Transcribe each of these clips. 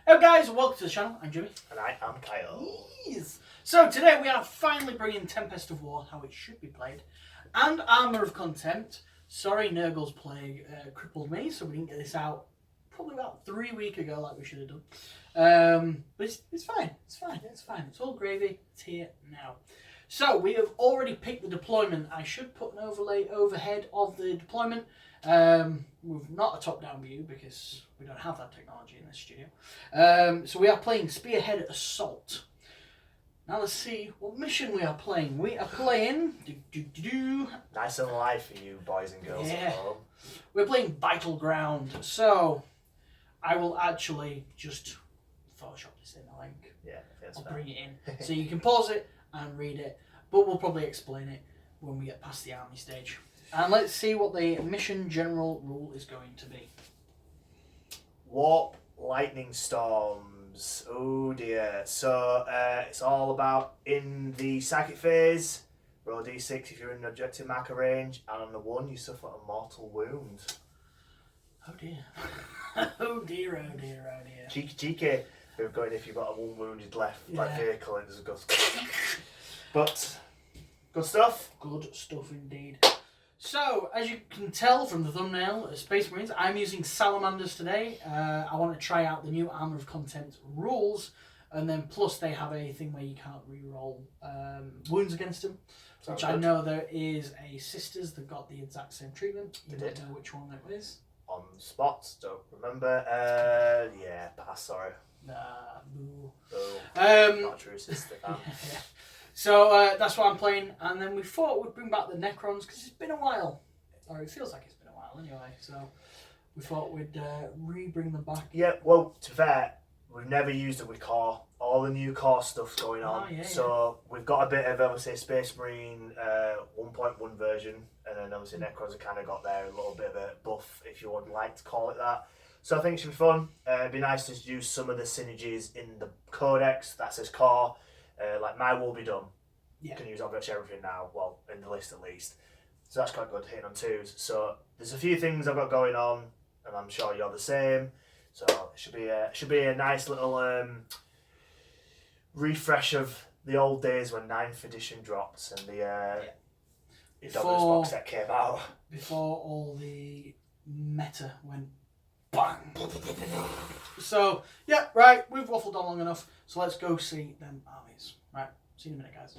Hello guys, welcome to the channel. I'm Jimmy. And I am Kyle. Yes. So today we are finally bringing Tempest of War, how it should be played, and Armour of Contempt. Sorry, Nurgle's Plague crippled me, so we didn't get this out probably about 3 weeks ago like we should have done. But it's fine, it's fine, it's fine. It's all gravy, it's here now. So we have already picked the deployment. I should put an overlay overhead of the deployment. With not a top-down view because we don't have that technology in this studio. So we are playing Spearhead Assault. Now let's see what mission we are playing. We are playing... Nice and light for you boys and girls at home. We're playing Vital Ground. So I will actually just Photoshop this in, I think. Yeah, that's I'll fair. bring it in. So you can pause it and read it. But we'll probably explain it when we get past the army stage. And let's see what the mission general rule is going to be. Warp lightning storms. Oh dear. So it's all about in the psychic phase. Roll d6 if you're in an objective marker range, and on the 1 you suffer a mortal wound. Oh dear. Oh dear, oh dear, oh dear. Cheeky. We're going if you've got a 1 wounded left vehicle and it just goes. But good stuff. Good stuff indeed. So, as you can tell from the thumbnail, Space Marines, I'm using Salamanders today. I want to try out the new Armour of Contempt rules, and then plus they have a thing where you can't re-roll wounds against them, which I know there is a Sisters that got the exact same treatment. You don't know which one it is. On spot, don't remember. Yeah, pass, sorry. Boo. Not true sister. Yeah. So that's what I'm playing, and then we thought we'd bring back the Necrons because it's been a while, or it feels like it's been a while anyway. So we thought we'd re-bring them back. Yeah, well, to be fair, we've never used it with core. All the new core stuff's going on. So we've got a bit of obviously Space Marine 1.1 version, and then obviously Necrons have kind of got there a little bit of a buff, if you would like to call it that. So I think it should be fun. It'd be nice to use some of the synergies in the Codex that says core. Like my will be done. You can use obviously everything now, well, in the list at least. So that's quite good, hitting on 2s. So there's a few things I've got going on, and I'm sure you're the same. So it should be a nice little refresh of the old days when 9th edition dropped and the Dominus box set came out. Before all the meta went bang. So, yeah, right, we've waffled on long enough, so let's go see them armies. Right, see you in a minute, guys.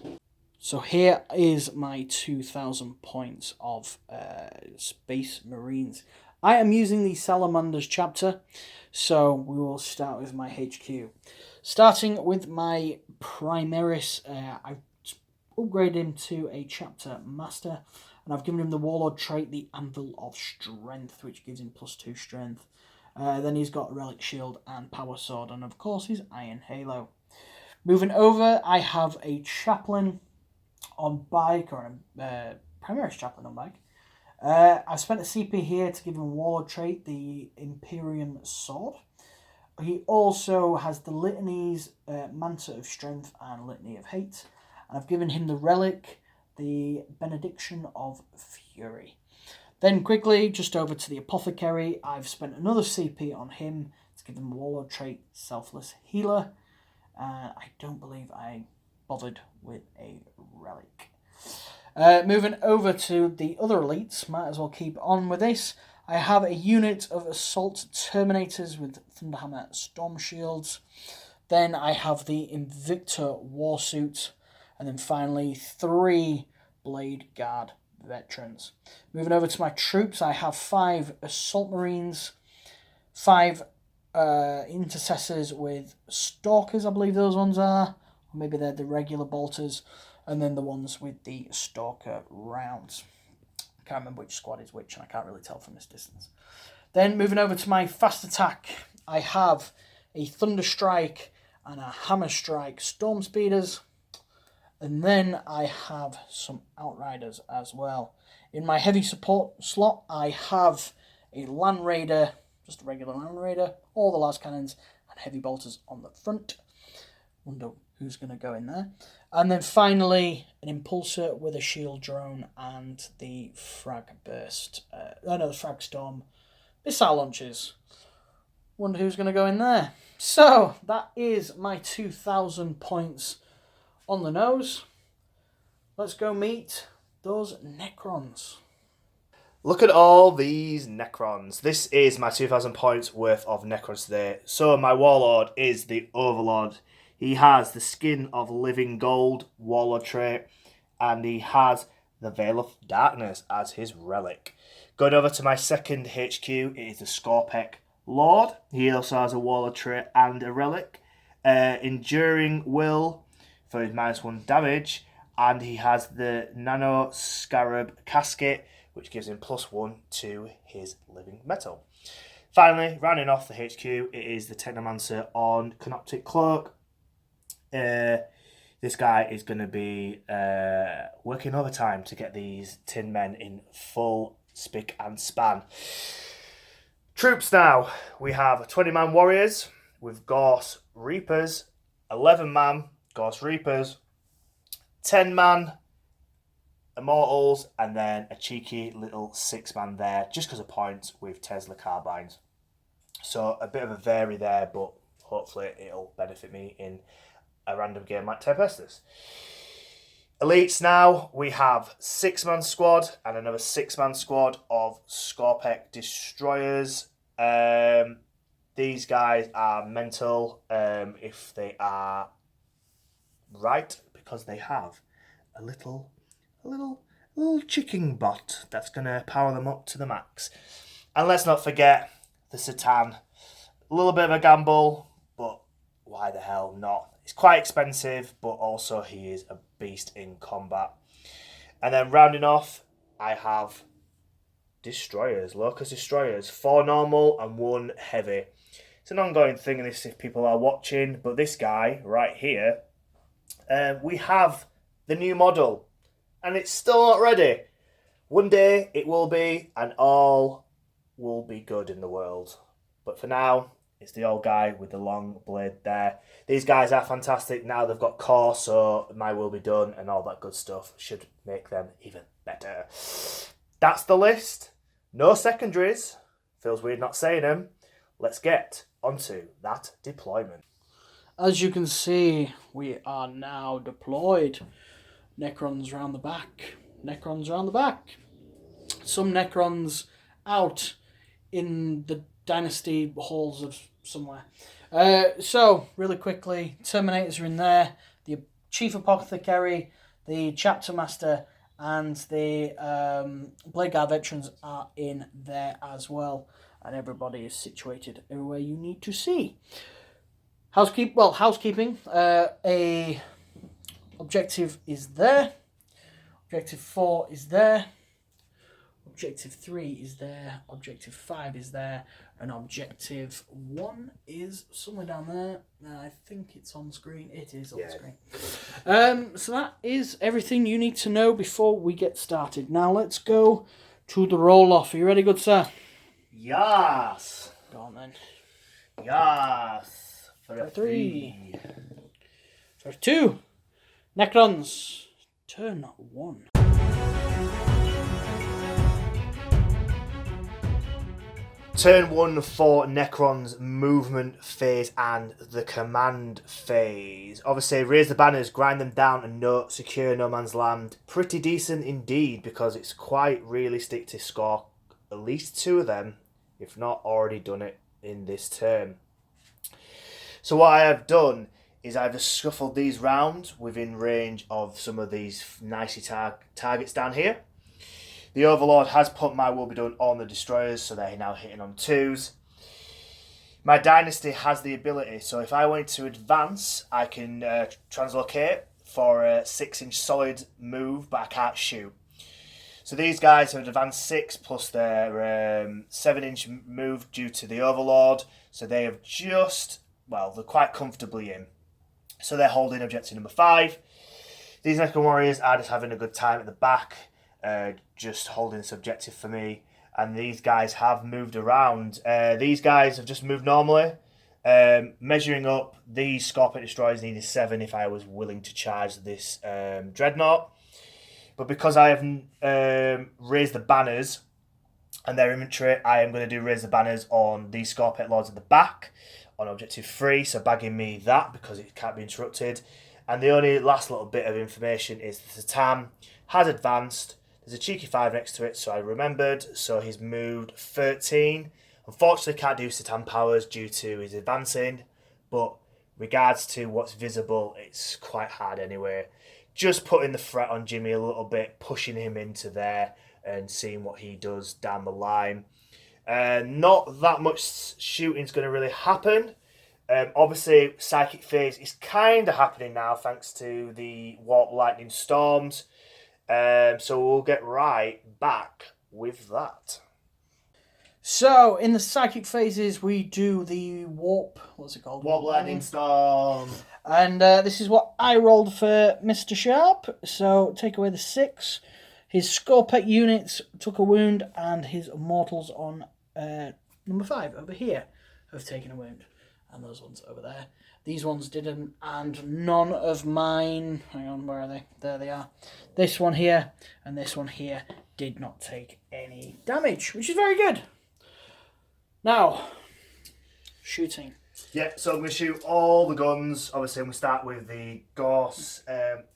So here is my 2,000 points of Space Marines. I am using the Salamanders chapter, so we will start with my HQ. Starting with my Primaris, I've upgraded him to a chapter master, and I've given him the Warlord trait, the Anvil of Strength, which gives him +2 strength. Then he's got Relic Shield and Power Sword, and of course his Iron Halo. Moving over, I have a Chaplain on bike, or a Primaris Chaplain on bike. I've spent a CP here to give him a Warlord trait, the Imperium Sword. He also has the Litanies, Manta of Strength and Litany of Hate. And I've given him the Relic, the Benediction of Fury. Then quickly, just over to the Apothecary, I've spent another CP on him to give him a Warlord trait, Selfless Healer. I don't believe I bothered with a Relic. Moving over to the other elites, might as well keep on with this. I have a unit of Assault Terminators with Thunderhammer Storm Shields. Then I have the Invictor Warsuit. And then finally, 3 Blade Guard Veterans. Moving over to my troops, I have 5 Assault Marines, 5 Intercessors with Stalkers, I believe those ones are. Or maybe they're the regular bolters. And then the ones with the Stalker rounds. I can't remember which squad is which, and I can't really tell from this distance. Then moving over to my fast attack, I have a Thunder Strike and a Hammer Strike Storm Speeders. And then I have some Outriders as well. In my heavy support slot, I have a Land Raider, just a regular Land Raider, all the las cannons, and heavy bolters on the front. Wonder who's going to go in there. And then finally, an Impulsor with a shield drone and the Frag Burst. The Frag Storm missile launchers. Wonder who's going to go in there. So, that is my 2,000 points on the nose. Let's go meet those Necrons. Look at all these Necrons. This is my 2,000 points worth of Necrons today. So my Warlord is the Overlord. He has the Skin of Living Gold Warlord trait, and he has the Veil of Darkness as his relic. Going over to my second HQ, it is the Skorpekh Lord. He also has a Warlord trait and a relic. Enduring Will for his -1 damage, and he has the Nanoscarab Casket, which gives him +1 to his living metal. Finally, rounding off the HQ, it is the Technomancer on Canoptek Cloak. This guy is going to be working overtime to get these tin men in full spick and span. Troops now. We have 20-man warriors with Gauss Reapers, 11-man Gauss Reapers, 10-man Immortals, and then a cheeky little 6-man there, just because of points, with Tesla carbines. So a bit of a vary there, but hopefully it'll benefit me in a random game like TEMPEST. Elites now, we have 6-man squad and another 6-man squad of Skorpekh destroyers. These guys are mental if they are right, because they have a little chicken bot that's going to power them up to the max. And let's not forget the Satan. A little bit of a gamble, but why the hell not? It's quite expensive, but also he is a beast in combat. And then rounding off, I have destroyers, Locust destroyers, 4 normal and 1 heavy. It's an ongoing thing in this if people are watching, but this guy right here, we have the new model. And it's still not ready. One day it will be, and all will be good in the world. But for now, it's the old guy with the long blade there. These guys are fantastic. Now they've got core, so my will be done, and all that good stuff should make them even better. That's the list. No secondaries. Feels weird not saying them. Let's get onto that deployment. As you can see, we are now deployed. Necrons round the back. Necrons round the back. Some Necrons out in the Dynasty halls of somewhere. So, really quickly, Terminators are in there. The Chief Apothecary, the Chapter Master, and the Blade Guard Veterans are in there as well. And everybody is situated everywhere you need to see. Housekeeping. A objective is there. Objective 4 is there. Objective 3 is there. Objective 5 is there. And Objective 1 is somewhere down there. I think it's on screen. It is on screen. So that is everything you need to know before we get started. Now let's go to the roll-off. Are you ready, good sir? Yes. Go on then. Yes. For 3. For 2. Necrons. Turn 1. Turn 1 for Necrons movement phase and the command phase. Obviously, raise the banners, grind them down, and secure no man's land. Pretty decent indeed, because it's quite realistic to score at least 2 of them, if not already done it in this turn. So what I have done is I've just shuffled these round within range of some of these nicely targets down here. The Overlord has put my will be done on the destroyers, so they're now hitting on 2s. My Dynasty has the ability, so if I want to advance, I can translocate for a 6-inch solid move, but I can't shoot. So these guys have advanced 6 plus their 7-inch move due to the Overlord, so they have just, well, they're quite comfortably in. So they're holding objective number 5. These Necron warriors are just having a good time at the back, just holding this objective for me. And these guys have moved around. These guys have just moved normally. Measuring up, these Skorpekh destroyers needed 7 if I was willing to charge this Dreadnought. But because I have raised the banners, and their inventory. I am going to do raise the banners on the Skorpekh Lords at the back on objective 3, so bagging me that because it can't be interrupted. And the only last little bit of information is the Tam has advanced. There's a cheeky 5 next to it, so I remembered. So he's moved 13. Unfortunately, can't do Satan powers due to his advancing, but regards to what's visible, it's quite hard anyway. Just putting the threat on Jimmy a little bit, pushing him into there and seeing what he does down the line. Not that much shooting's going to really happen. Obviously, Psychic Phase is kind of happening now thanks to the Warp Lightning Storms. So we'll get right back with that. So, in the Psychic Phases, we do the Warp... What's it called? Warp Lightning Storm. And this is what I rolled for Mr. Sharp. So, take away the 6. His Skorpekh units took a wound, and his Immortals on number 5 over here have taken a wound. And those ones over there. These ones didn't, and none of mine... Hang on, where are they? There they are. This one here and this one here did not take any damage, which is very good. Now, shooting. Yeah, so I'm going to shoot all the guns. Obviously, I'm going to start with the Gauss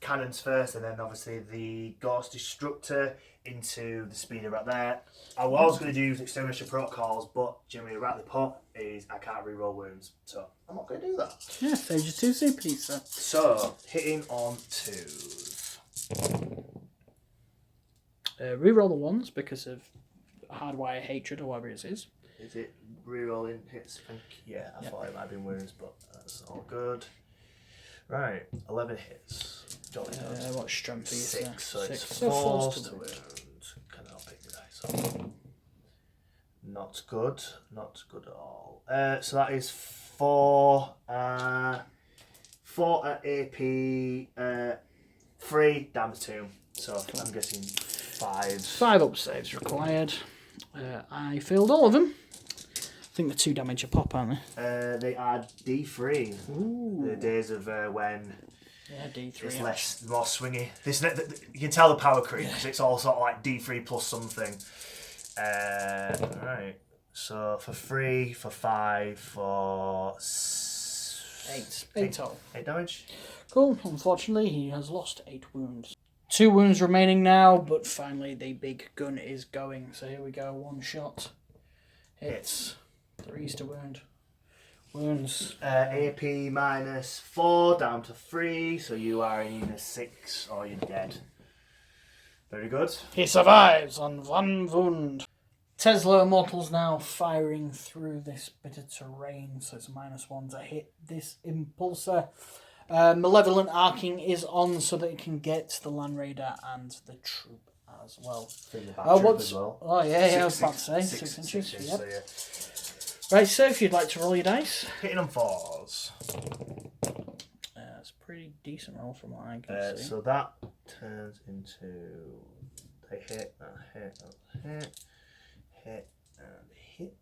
cannons first, and then obviously the Gauss Destructor into the speeder right there. I was going to do Extermination Protocols, but Jimmy rightly put is I can't reroll wounds, so I'm not going to do that. Yeah, saves you 2 CP, sir. So, hitting on 2s. Reroll the 1s because of Hardwire Hatred or whatever it is. Is it rerolling hits? I think, yeah, I thought it might have been wounds, but that's all good. Right, 11 hits. Jolly good. What strength are you? 6, so it's 6. 4 to wound. Can I pick the dice up? Not good. Not good at all. So that is 4. 4 at AP. 3 down to 2. So I'm guessing 5. 5 up saves required. I failed all of them. I think the 2 damage a pop, aren't they? They are D3. Ooh. The days of when D3. it's more swingy. You can tell the power creep because it's all sort of like D3 plus something. Right. So for 3, for 5, for 8 total. 8 damage. Cool. Unfortunately, he has lost 8 wounds. 2 wounds remaining now, but finally the big gun is going. So here we go. 1 shot. Hits. 3s to wound. Wounds. AP minus 4 down to 3, so you are in either 6 or you're dead. Very good. He survives on 1 wound. Tesla Immortals now firing through this bit of terrain, so it's a -1 to hit this Impulsor. Malevolent Arcing is on so that it can get the Land Raider and the troop as well. The Batrep as well. Oh yeah, I was about to say 6 inches. Yep. So yeah. Right, so if you'd like to roll your dice. Hitting on 4s. It's a pretty decent roll from what I can see. So that turns into they hit, hit, hit, and hit.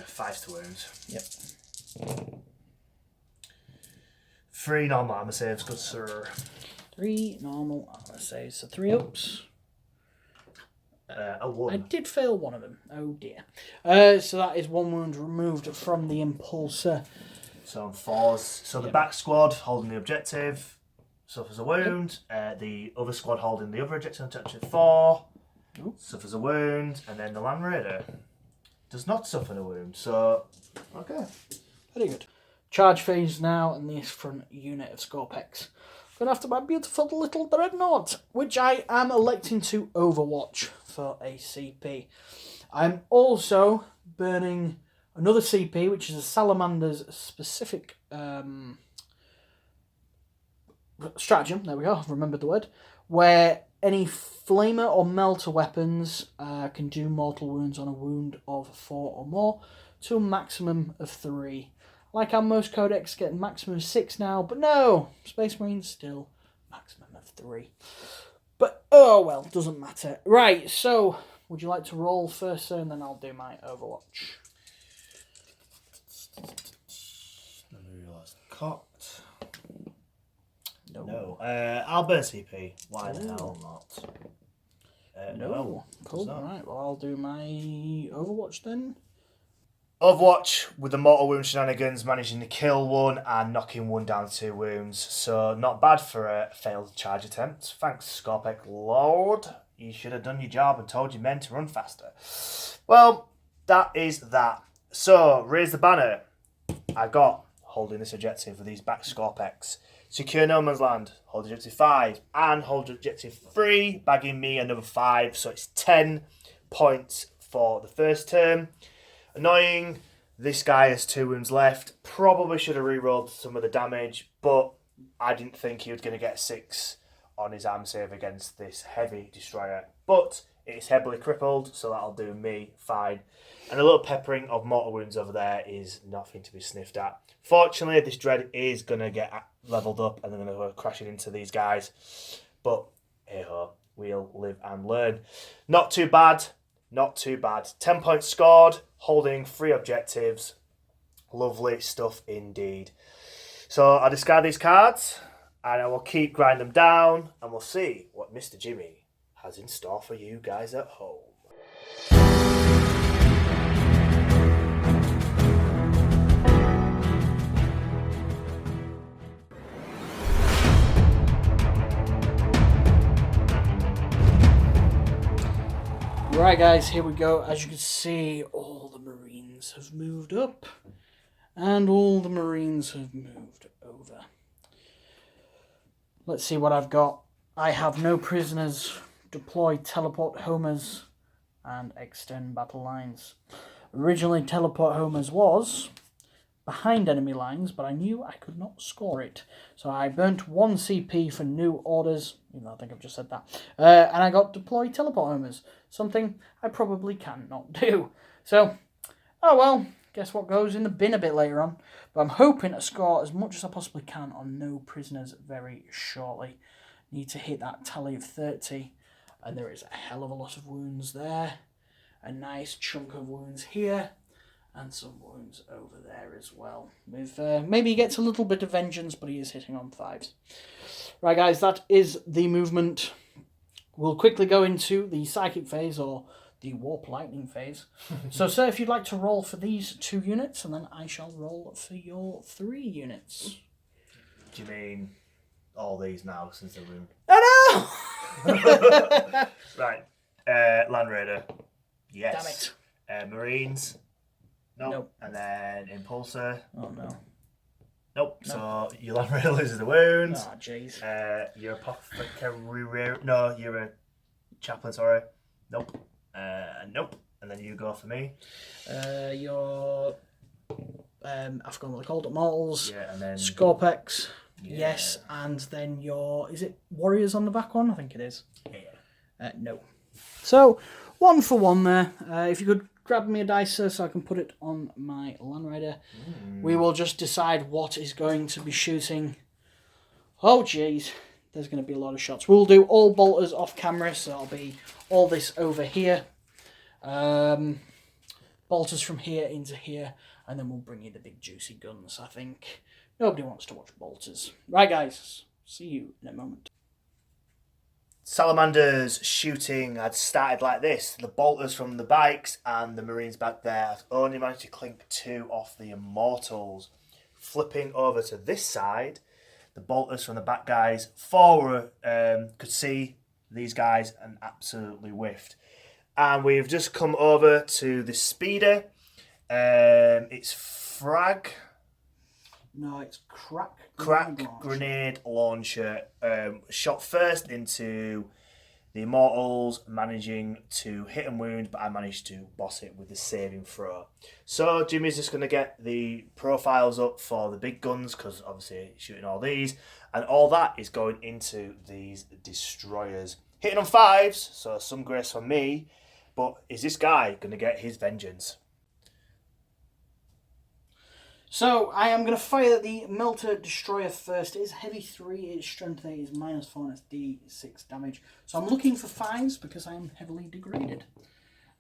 5 to wounds. Yep. 3 normal armor saves, good sir. 3 normal armor saves, so 3 ups. A 1. I did fail one of them. Oh dear. So that is 1 wound removed from the Impulsor. So on 4s. So the back squad holding the objective suffers a wound. The other squad holding the other objective on objective 4 suffers a wound. And then the Land Raider does not suffer a wound. So, okay. Very good. Charge phase now, and this front unit of Skorpekh. Going after my beautiful little Dreadnought, which I am electing to Overwatch for a CP. I'm also burning another CP, which is a Salamanders specific stratagem. There we go, I've remembered the word. Where any flamer or melter weapons can do mortal wounds on a wound of 4 or more to a maximum of 3. Like how most codex get maximum of 6 now, but no, Space Marines still maximum of 3. But oh well, doesn't matter. Right, so would you like to roll first, sir, and then I'll do my Overwatch. Let me realise cocked. No. I'll burn CP. Why the hell not? No. Cool. Right. Well, I'll do my Overwatch then. Overwatch with the mortal wound shenanigans, managing to kill one and knocking one down 2 wounds. So not bad for a failed charge attempt. Thanks, Skorpekh Lord. You should have done your job and told your men to run faster. Well, that is that. So, raise the banner. I got holding this objective for these back Skorpeks. Secure no man's land, hold objective 5, and hold objective 3, bagging me another 5, so it's 10 points for the first turn. Annoying, this guy has 2 wounds left. Probably should have rerolled some of the damage, but I didn't think he was going to get 6 on his arm save against this heavy destroyer. But it's heavily crippled, so that'll do me fine. And a little peppering of mortal wounds over there is nothing to be sniffed at. Fortunately, this dread is going to get leveled up and they're going to go crashing into these guys. But, hey-ho, we'll live and learn. Not too bad. Not too bad. 10 points scored, holding 3 objectives. Lovely stuff indeed. So I'll discard these cards and I will keep grinding them down and we'll see what Mr. Jimmy has in store for you guys at home. Right guys, here we go. As you can see, all the Marines have moved up and all the Marines have moved over. Let's see what I've got. I have no prisoners, deploy teleport homers and extend battle lines. Originally teleport homers was behind enemy lines, but I knew I could not score it. So I burnt 1 CP for new orders, even though I think I've just said that. And I got deploy teleport homers, something I probably cannot do. So, oh well, guess what goes in the bin a bit later on. But I'm hoping to score as much as I possibly can on no prisoners very shortly. Need to hit that tally of 30, and there is a hell of a lot of wounds there. A nice chunk of wounds here. And some wounds over there as well. With maybe he gets a little bit of vengeance, but he is hitting on 5s. Right, guys, that is the movement. We'll quickly go into the psychic phase, or the warp lightning phase. So, sir, if you'd like to roll for these 2 units, and then I shall roll for your 3 units. Do you mean all these now since the room? I know! Right. Land Raider. Yes. Damn it. Marines. Nope. Nope. And then Impulsor. Oh, no. Nope. So your Land Raider loses the wounds. Ah, jeez. Your Apothecary. No, you're a Chaplain, sorry. Nope. Nope. And then you go for me. Your I forgot what they're called, Immortals. Yeah, and then Skorpekh. Yeah. Yes, and then your, is it Warriors on the back one? I think it is. Yeah. No. So, 1 for 1 there. If you could grab me a dice, sir, so I can put it on my Land Raider. We will just decide what is going to be shooting. Oh, jeez. There's going to be a lot of shots. We'll do all bolters off camera, so it'll be all this over here. Bolters from here into here, and then we'll bring you the big juicy guns, I think. Nobody wants to watch bolters. Right, guys. See you in a moment. Salamanders shooting had started like this. The bolters from the bikes and the Marines back there had only managed to clink 2 off the Immortals. Flipping over to this side, the bolters from the back guys forward could see these guys and absolutely whiffed. And we've just come over to the speeder. It's frag. No, it's crack. Grenade launcher. Shot first into the Immortals, managing to hit and wound, but I managed to boss it with the saving throw. So Jimmy's just going to get the profiles up for the big guns, because obviously he's shooting all these, and all that is going into these destroyers. Hitting on 5s, so some grace from me, but is this guy going to get his vengeance? So, I am going to fire the Melter Destroyer first. It is heavy 3, its strength 8 is -4, and it's D6 damage. So I'm looking for 5s because I am heavily degraded.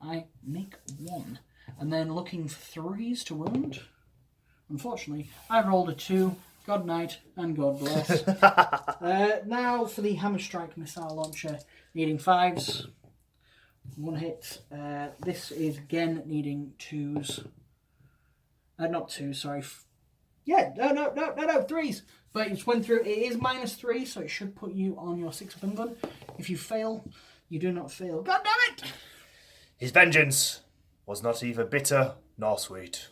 I make 1. And then looking for 3s to wound. Unfortunately, I rolled a 2. God night and God bless. Now for the Hammer Strike Missile Launcher, needing 5s. 1 hit. This is again needing 2s. Not 2s, sorry. Yeah, no, 3s. But it's went through. It is -3, so it should put you on your 6 up and gun. If you fail, you do not fail. God damn it! His vengeance was not either bitter nor sweet.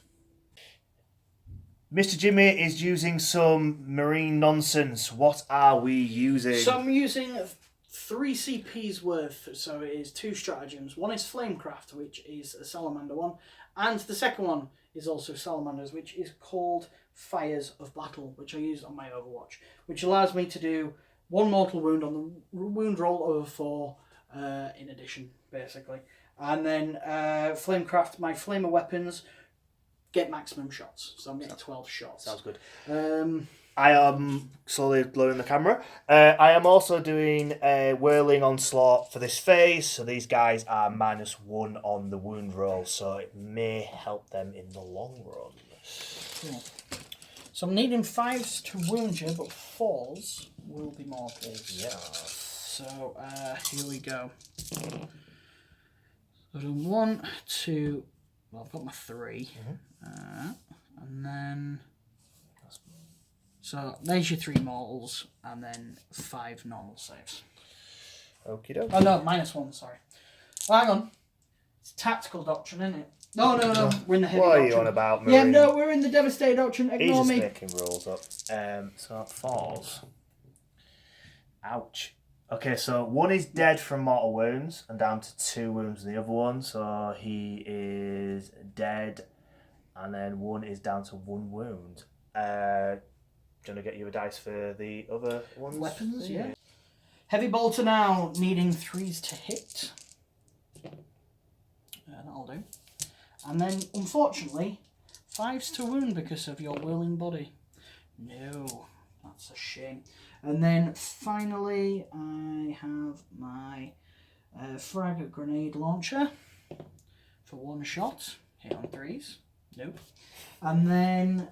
Mr. Jimmy is using some marine nonsense. What are we using? So I'm using 3 CP's worth. So it is 2 stratagems. One is Flamecraft, which is a Salamander one. And the second one is also Salamanders, which is called Fires of Battle, which I use on my Overwatch, which allows me to do 1 mortal wound on the wound roll over 4 in addition, basically. And then Flamecraft, my flamer weapons get maximum shots. So I'm getting 12 shots. Sounds good. I am slowly blowing the camera. I am also doing a whirling onslaught for this phase. So these guys are -1 on the wound roll. So it may help them in the long run. Cool. So I'm needing 5s to wound you, but 4s will be mortals. Yeah. So here we go. So I've done 1, 2. Well, I've got my 3. And then... So there's your 3 mortals, and then 5 normal saves. Okie dokie. Oh no, -1, sorry. Oh, hang on. It's tactical doctrine, isn't it? No. We're in the heavy What doctrine. are you on about, Marine? Yeah, no, we're in the devastated doctrine. Ignore He's me. just making rolls up. So 4s. Ouch. Okay, so 1 is dead from mortal wounds and down to 2 wounds in the other one. So he is dead, and then 1 is down to 1 wound. Do you want to get you a dice for the other ones? Weapons, yeah. Heavy bolter now, needing 3s to hit. That'll do. And then, unfortunately, 5s to wound because of your whirling body. No, that's a shame. And then, finally, I have my frag grenade launcher for 1 shot. Hit on 3s. Nope. And then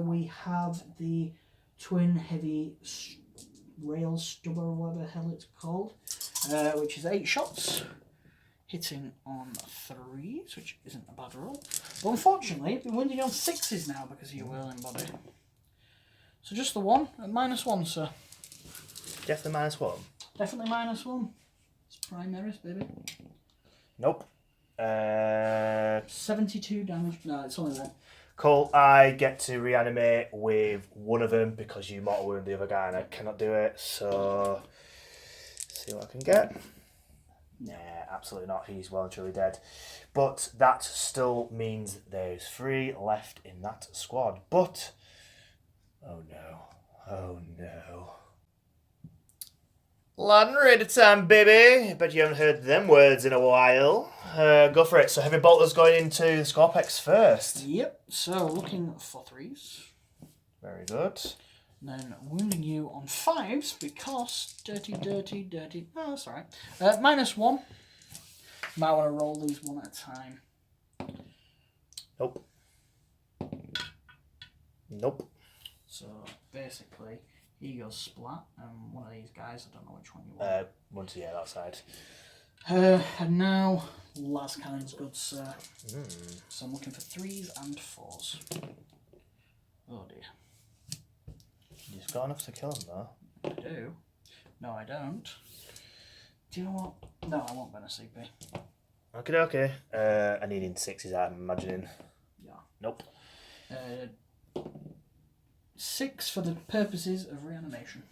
we have the twin heavy rail stubber, or whatever the hell it's called, which is 8 shots, hitting on 3s, which isn't a bad roll. But unfortunately, I've been wounded on 6s now because of your whirling body. So just the 1 at -1, sir. Definitely -1. Definitely -1. It's primaries, baby. Nope. 72 damage. No, it's only that. Cool. I get to reanimate with 1 of them because you mortal wound the other guy and I cannot do it. So, see what I can get. Nah, absolutely not. He's well and truly dead. But that still means there's 3 left in that squad. But, oh no. Oh no. Lad and Raider time, baby. I bet you haven't heard them words in a while. Go for it. So Heavy Bolter's going into the Skorpekh first. Yep, so looking for 3s. Very good. Then wounding you on 5s because dirty. Oh, that's alright. -1. Might want to roll these 1 at a time. Nope. Nope. So basically, here goes Splat, and one of these guys, I don't know which one you want. One to the outside. And now, last cannon's good, sir. So I'm looking for 3s and 4s. Oh dear. You've got enough to kill him though. I do. No, I don't. Do you know what? No, I won't burn a CP. Okay. I need in 6s, I'm imagining. Yeah. Nope. 6 for the purposes of reanimation.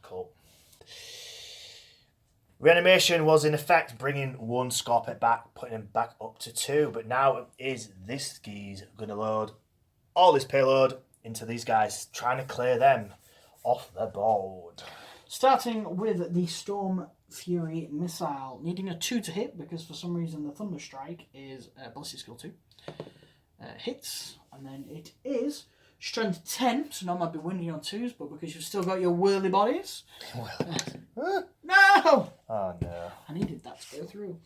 Cool. Reanimation was in effect bringing 1 Skorpekh back, putting him back up to 2, but now is this gee's going to load all this payload into these guys, trying to clear them off the board. Starting with the Storm Fury missile, needing a 2 to hit because for some reason the Thunder Strike is Ballistic Skill 2. Hits, and then it is Strength 10, so now I might be winning on 2s, but because you've still got your whirly bodies. No! Oh no. I needed that to go through.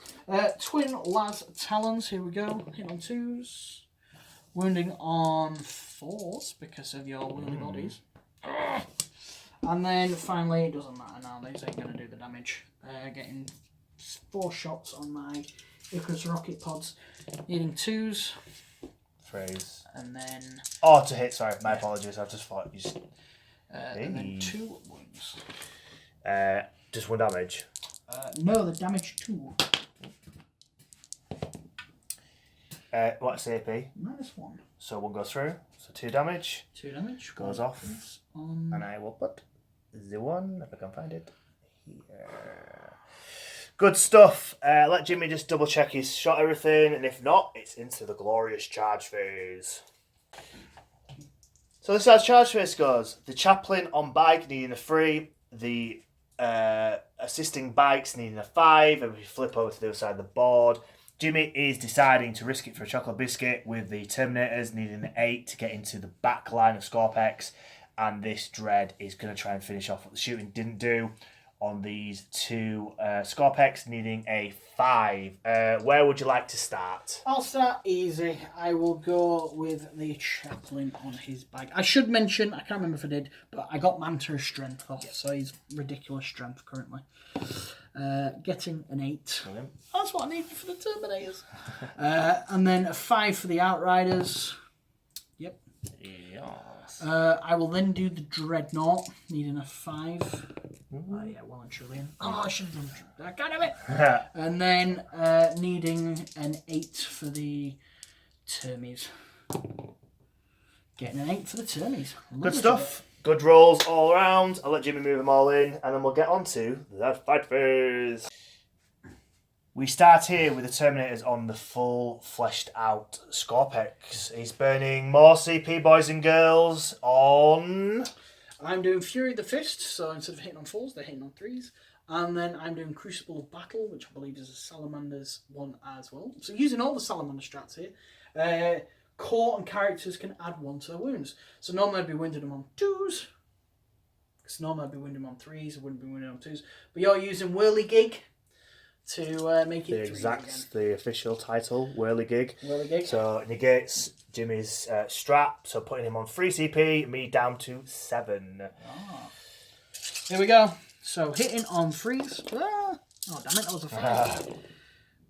Twin Las Talons, here we go. Hit on 2s. Wounding on 4s because of your whirly bodies. And then finally, it doesn't matter now, these ain't going to do the damage. Getting 4 shots on my Icarus rocket pods, needing 2s. Phrase. And then... Oh, to hit, sorry. My apologies. I just thought you just... and then 2 wounds. Just 1 damage? No, the damage 2. What's the AP? -1. So 1 goes through. So 2 damage. 2 damage. Goes off. And I will put the 1, if I can find it, here. Good stuff. Let Jimmy just double check he's shot everything, and if not, it's into the glorious charge phase. So this is how charge phase goes. The chaplain on bike needing a 3, the assisting bikes needing a 5, and we flip over to the other side of the board. Jimmy is deciding to risk it for a chocolate biscuit with the Terminators needing an 8 to get into the back line of Skorpekh, and this Dread is going to try and finish off what the shooting didn't do on these 2 Skorpeks needing a 5. Where would you like to start? I'll start easy. I will go with the chaplain on his bike. I should mention, I can't remember if I did, but I got Manta's strength off, so he's ridiculous strength currently. Getting an 8. Brilliant. That's what I needed for the Terminators. And then a 5 for the Outriders. Yep. Yes. I will then do the Dreadnought, needing a 5. Oh yeah, well and truly. Oh, I should have done that. God damn it! And then needing an 8 for the Termies. Getting an 8 for the Termies. Good stuff. Good rolls all around. I'll let Jimmy move them all in, and then we'll get on to the fight phase. We start here with the Terminators on the full fleshed out Skorpekh. He's burning more CP, boys and girls, on... I'm doing Fury of the Fist, so instead of hitting on 4s, they're hitting on 3s. And then I'm doing Crucible of Battle, which I believe is a Salamanders one as well. So using all the Salamander strats here. Core and characters can add 1 to their wounds. So normally I'd be winding them on 2s. Because normally I'd be winding them on 3s, I wouldn't be winding on 2s. But you're using Whirligig to make it 3s exact, again. the official title, Whirligig. Whirligig. So it negates Jimmy's strap, so putting him on 3 CP, me down to 7. Ah. Here we go. So hitting on 3s. Ah. Oh damn it, that was a 5.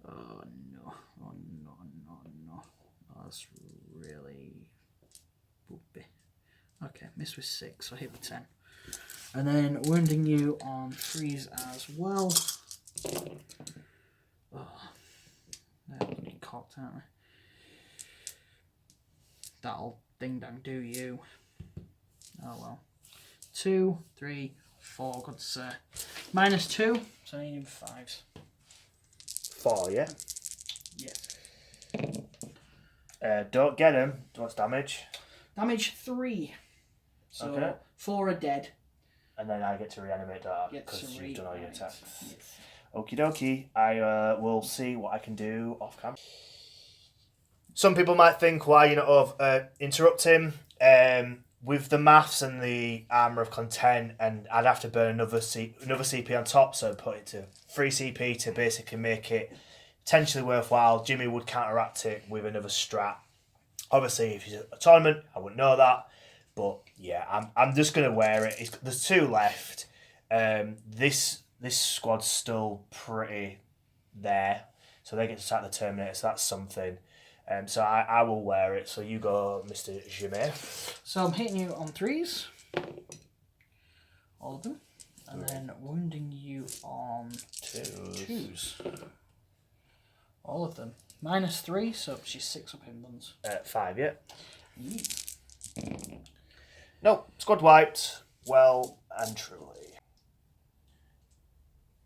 Oh no. Oh no, no, no. Oh, that's really boopy. Okay, missed with 6, so hit with 10. And then wounding you on 3s as well. Oh, they're bloody cocked, aren't they? That'll ding dong do you. Oh well. 2, 3, 4, good sir. -2, so I need 5s. 4, yeah? Yeah. Don't get him. What's damage? Damage 3. So okay. 4 are dead. And then I get to reanimate that because you've done all your attacks. Yes. Okie dokie. I will see what I can do off camera. Some people might think, why you not interrupt him? With the maths and the armour of content, and I'd have to burn another CP on top, so put it to 3 CP to basically make it potentially worthwhile. Jimmy would counteract it with another strat. Obviously, if he's at a tournament, I wouldn't know that. But yeah, I'm just going to wear it. There's 2 left. This squad's still pretty there. So they get to attack the Terminator, so that's something. So I will wear it. So you go, Mr. Jimmy. So I'm hitting you on 3s. All of them. And then wounding you on 2s. All of them. -3, so she's 6 up in ones. 5, yeah. Nope, squad wiped. Well and truly.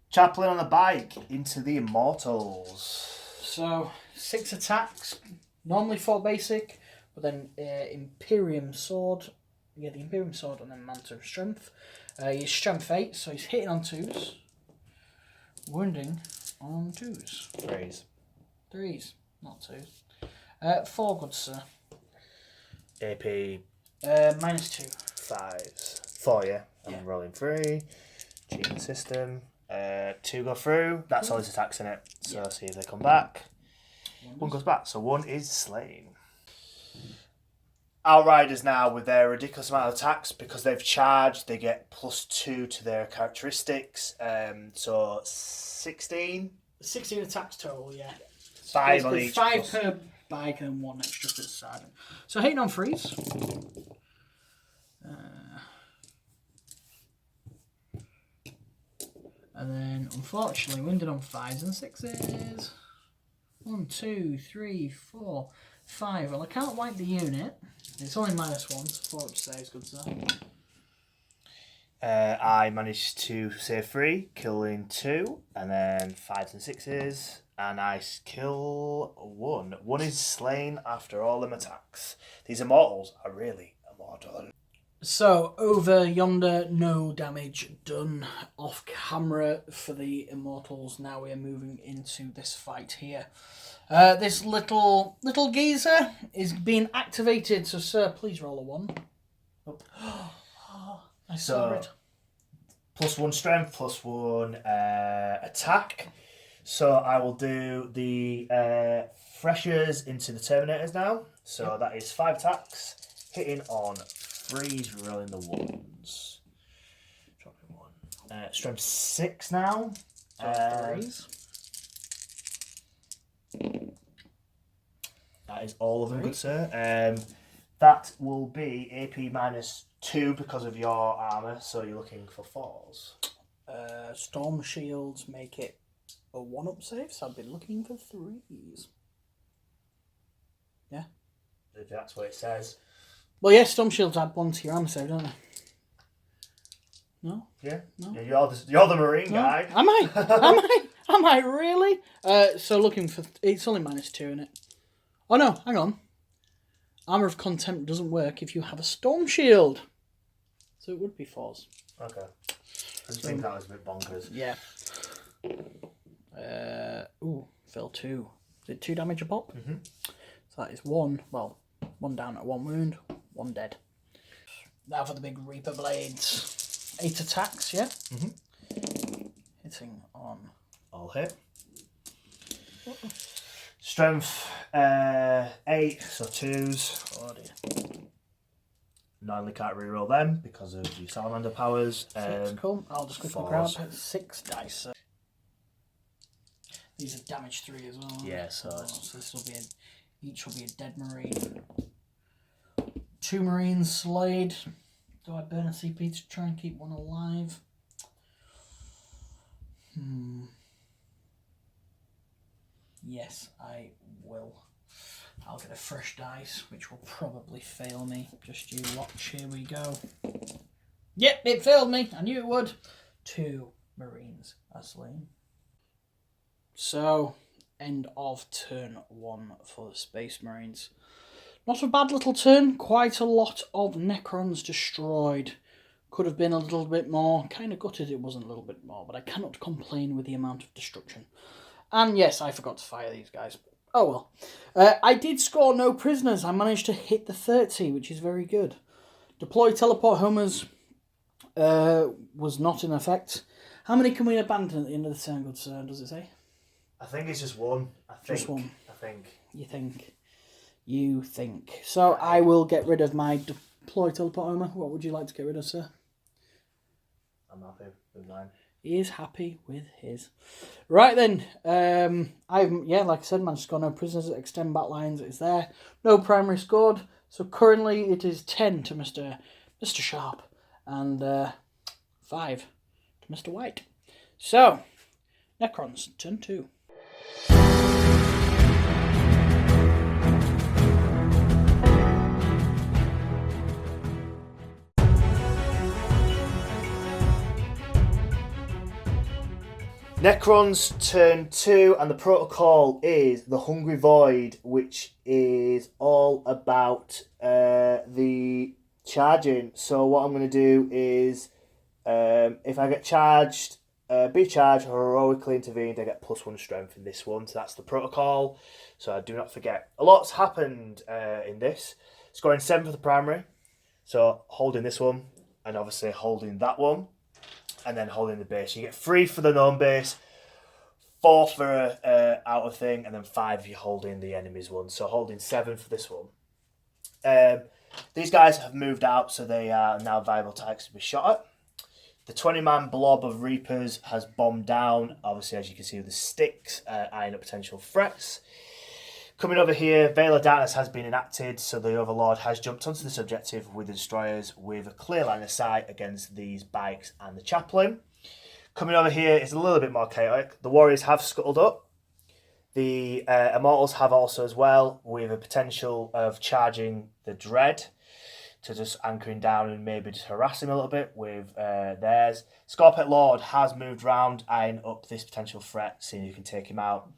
Chaplain on the bike into the Immortals. So 6 attacks, normally 4 basic, but then Imperium Sword. Yeah, the Imperium Sword and then Manta of Strength. He's Strength 8, so he's hitting on 2s. Wounding on 2s. 3s. 3s, not 2s. 4, good sir. AP. -2. 5s. 4, yeah. I'm rolling 3. Cheating system. 2 go through. That's all his attacks in it. So see if they come back. 1 goes back. So 1 is slain. Outriders now, with their ridiculous amount of attacks, because they've charged, they get +2 to their characteristics. So 16? 16 attacks total, yeah. 5 on each. 5 per bike and 1 extra for the side. So hitting on 3s. And then, unfortunately, wounded on 5s and 6s. 1, 2, 3, 4, 5. Well, I can't wipe the unit. It's only -1, so 4 saves, good sir. I managed to save 3, killing 2, and then 5s and 6s, and I kill 1. 1 is slain after all them attacks. These Immortals are really immortal. So, over yonder, no damage done off camera for the Immortals. Now we are moving into this fight here. This little geezer is being activated, so sir, please roll a 1. Oh. I saw it. +1 strength, +1 attack. So I will do the freshers into the Terminators now. So that is 5 attacks, hitting on 3s, rolling the 1s. Dropping 1. Strength 6 now. So 3s. That is all of them, good sir. That will be AP -2 because of your armour, so you're looking for 4s. Storm shields make it a 1-up save, so I've been looking for 3s. Yeah? If that's what it says. Well, yeah, storm shields add 1 to your armour save, don't they? No? Yeah? No? Yeah, you're the Marine guy. Am I? Am I really? So looking for... It's only -2, isn't it? Oh no, hang on. Armour of Contempt doesn't work if you have a Storm Shield. So it would be 4s. Okay. I think that was a bit bonkers. Yeah. Fail 2. Is it 2 damage a pop? Mm-hmm. So that is 1. Well, 1 down at 1 wound, 1 dead. Now for the big Reaper Blades. 8 attacks, yeah? Mm-hmm. Hitting on... All hit. Strength 8, so 2s. Oh dear. Normally can't reroll them because of the Salamander powers. 6, cool. I'll just quickly 4s. grab 6 dice. These are damage 3 as well. Yeah, so this will be each will be a dead Marine. 2 Marines slayed. Do I burn a CP to try and keep 1 alive? Yes, I will. I'll get a fresh dice, which will probably fail me. Just you watch, here we go. Yep, it failed me. I knew it would. 2 Marines are slain. So, end of turn 1 for the Space Marines. Not a bad little turn. Quite a lot of Necrons destroyed. Could have been a little bit more. Kind of gutted it wasn't a little bit more, but I cannot complain with the amount of destruction. And yes, I forgot to fire these guys. Oh well. I did score no prisoners. I managed to hit the 30, which is very good. Deploy teleport homers was not in effect. How many can we abandon at the end of the turn, good sir? Does it say? I think it's just 1. Just 1. I think. You think. You think. So I will get rid of my deploy teleport homer. What would you like to get rid of, sir? I'm happy with mine. He is happy with his. Right then, like I said, managed to score no prisoners. Extend back lines is there. No primary scored. So currently it is 10 to Mr. Sharp and 5 to Mr. White. So, Necrons, turn 2. Necrons turn 2, and the protocol is the Hungry Void, which is all about the charging. So what I'm going to do is, if I get charged, be charged or heroically intervened, I get +1 strength in this one. So that's the protocol. So do not forget. A lot's happened in this. Scoring 7 for the primary. So holding this one, and obviously holding that one. And then holding the base. You get 3 for the known base, 4 for outer thing, and then 5 if you're holding the enemy's one. So holding 7 for this one. These guys have moved out, so they are now viable targets to be shot at. The 20-man blob of Reapers has bombed down, obviously, as you can see with the sticks, eyeing up potential threats. Coming over here, Veil of Darkness has been enacted, so the Overlord has jumped onto this objective with the destroyers with a clear line of sight against these bikes and the chaplain. Coming over here is a little bit more chaotic. The warriors have scuttled up. The Immortals have also as well, with a potential of charging the Dread to just anchoring down and maybe just harass him a little bit with theirs. Skorpekh Lord has moved round, eyeing up this potential threat, seeing who can take him out.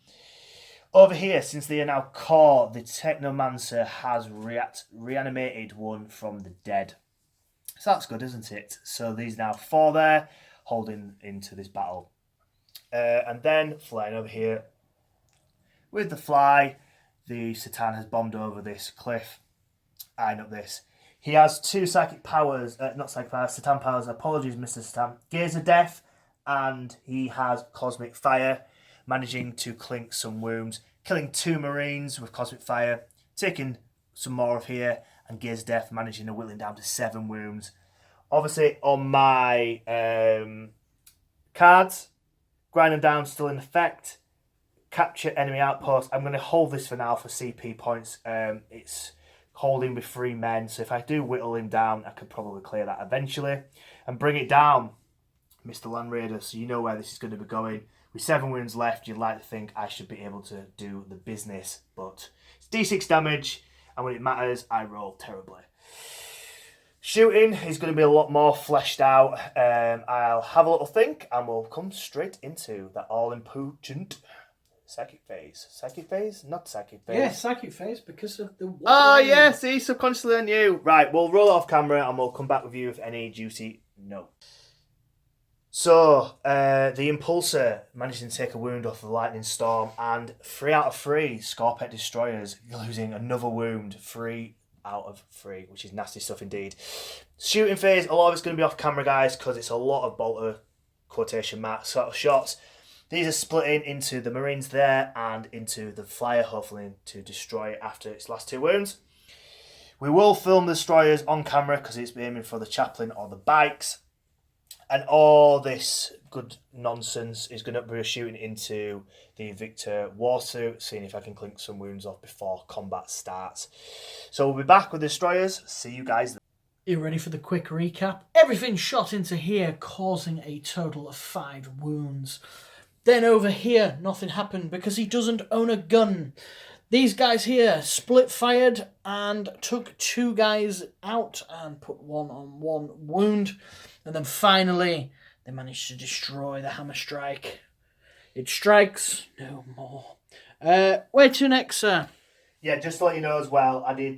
Over here, since they are now core, the Technomancer has reanimated one from the dead. So that's good, isn't it? So these now 4 there, holding into this battle. And then, flying over here, with the fly, the Satan has bombed over this cliff, eyeing up this. He has 2 psychic powers, not psychic powers, Satan powers, apologies Mr. Satan. Gaze of Death, and he has Cosmic Fire, managing to clink some wounds, killing 2 Marines with Cosmic Fire, taking some more of here, and Gaze of Death managing to whittle him down to 7 wounds. Obviously, on my cards, grind them down, still in effect. Capture enemy outpost. I'm going to hold this for now for CP points. It's holding with 3 men, so if I do whittle him down, I could probably clear that eventually. And bring it down, Mr. Land Raider, so you know where this is going to be going. With 7 wounds left, you'd like to think I should be able to do the business, but it's D6 damage, and when it matters, I roll terribly. Shooting is going to be a lot more fleshed out. I'll have a little think, and we'll come straight into that all-important psychic phase. Psychic phase? Not psychic phase. Yeah, psychic phase because of the... Oh, yeah, see, subconsciously I knew. Right, we'll roll off camera, and we'll come back with you with any juicy notes. So, the Impulsor managing to take a wound off the Lightning Storm, and 3 out of 3 Skorpekh Destroyers losing another wound, 3 out of 3, which is nasty stuff indeed. Shooting phase, a lot of it's going to be off camera, guys, because it's a lot of bolter quotation mark sort of shots. These are splitting into the Marines there and into the Flyer, hopefully to destroy it after its last 2 wounds. We will film the Destroyers on camera because it's aiming for the Chaplain or the bikes. And all this good nonsense is going to be shooting into the Victor Warsuit, seeing if I can clink some wounds off before combat starts. So we'll be back with the Destroyers. See you guys then. You ready for the quick recap? Everything shot into here, causing a total of 5 wounds. Then over here, nothing happened because he doesn't own a gun. These guys here split fired and took 2 guys out and put 1 on 1 wound. And then finally, they managed to destroy the hammer strike. It strikes no more. Where to next, sir? Yeah, just to let you know as well, I did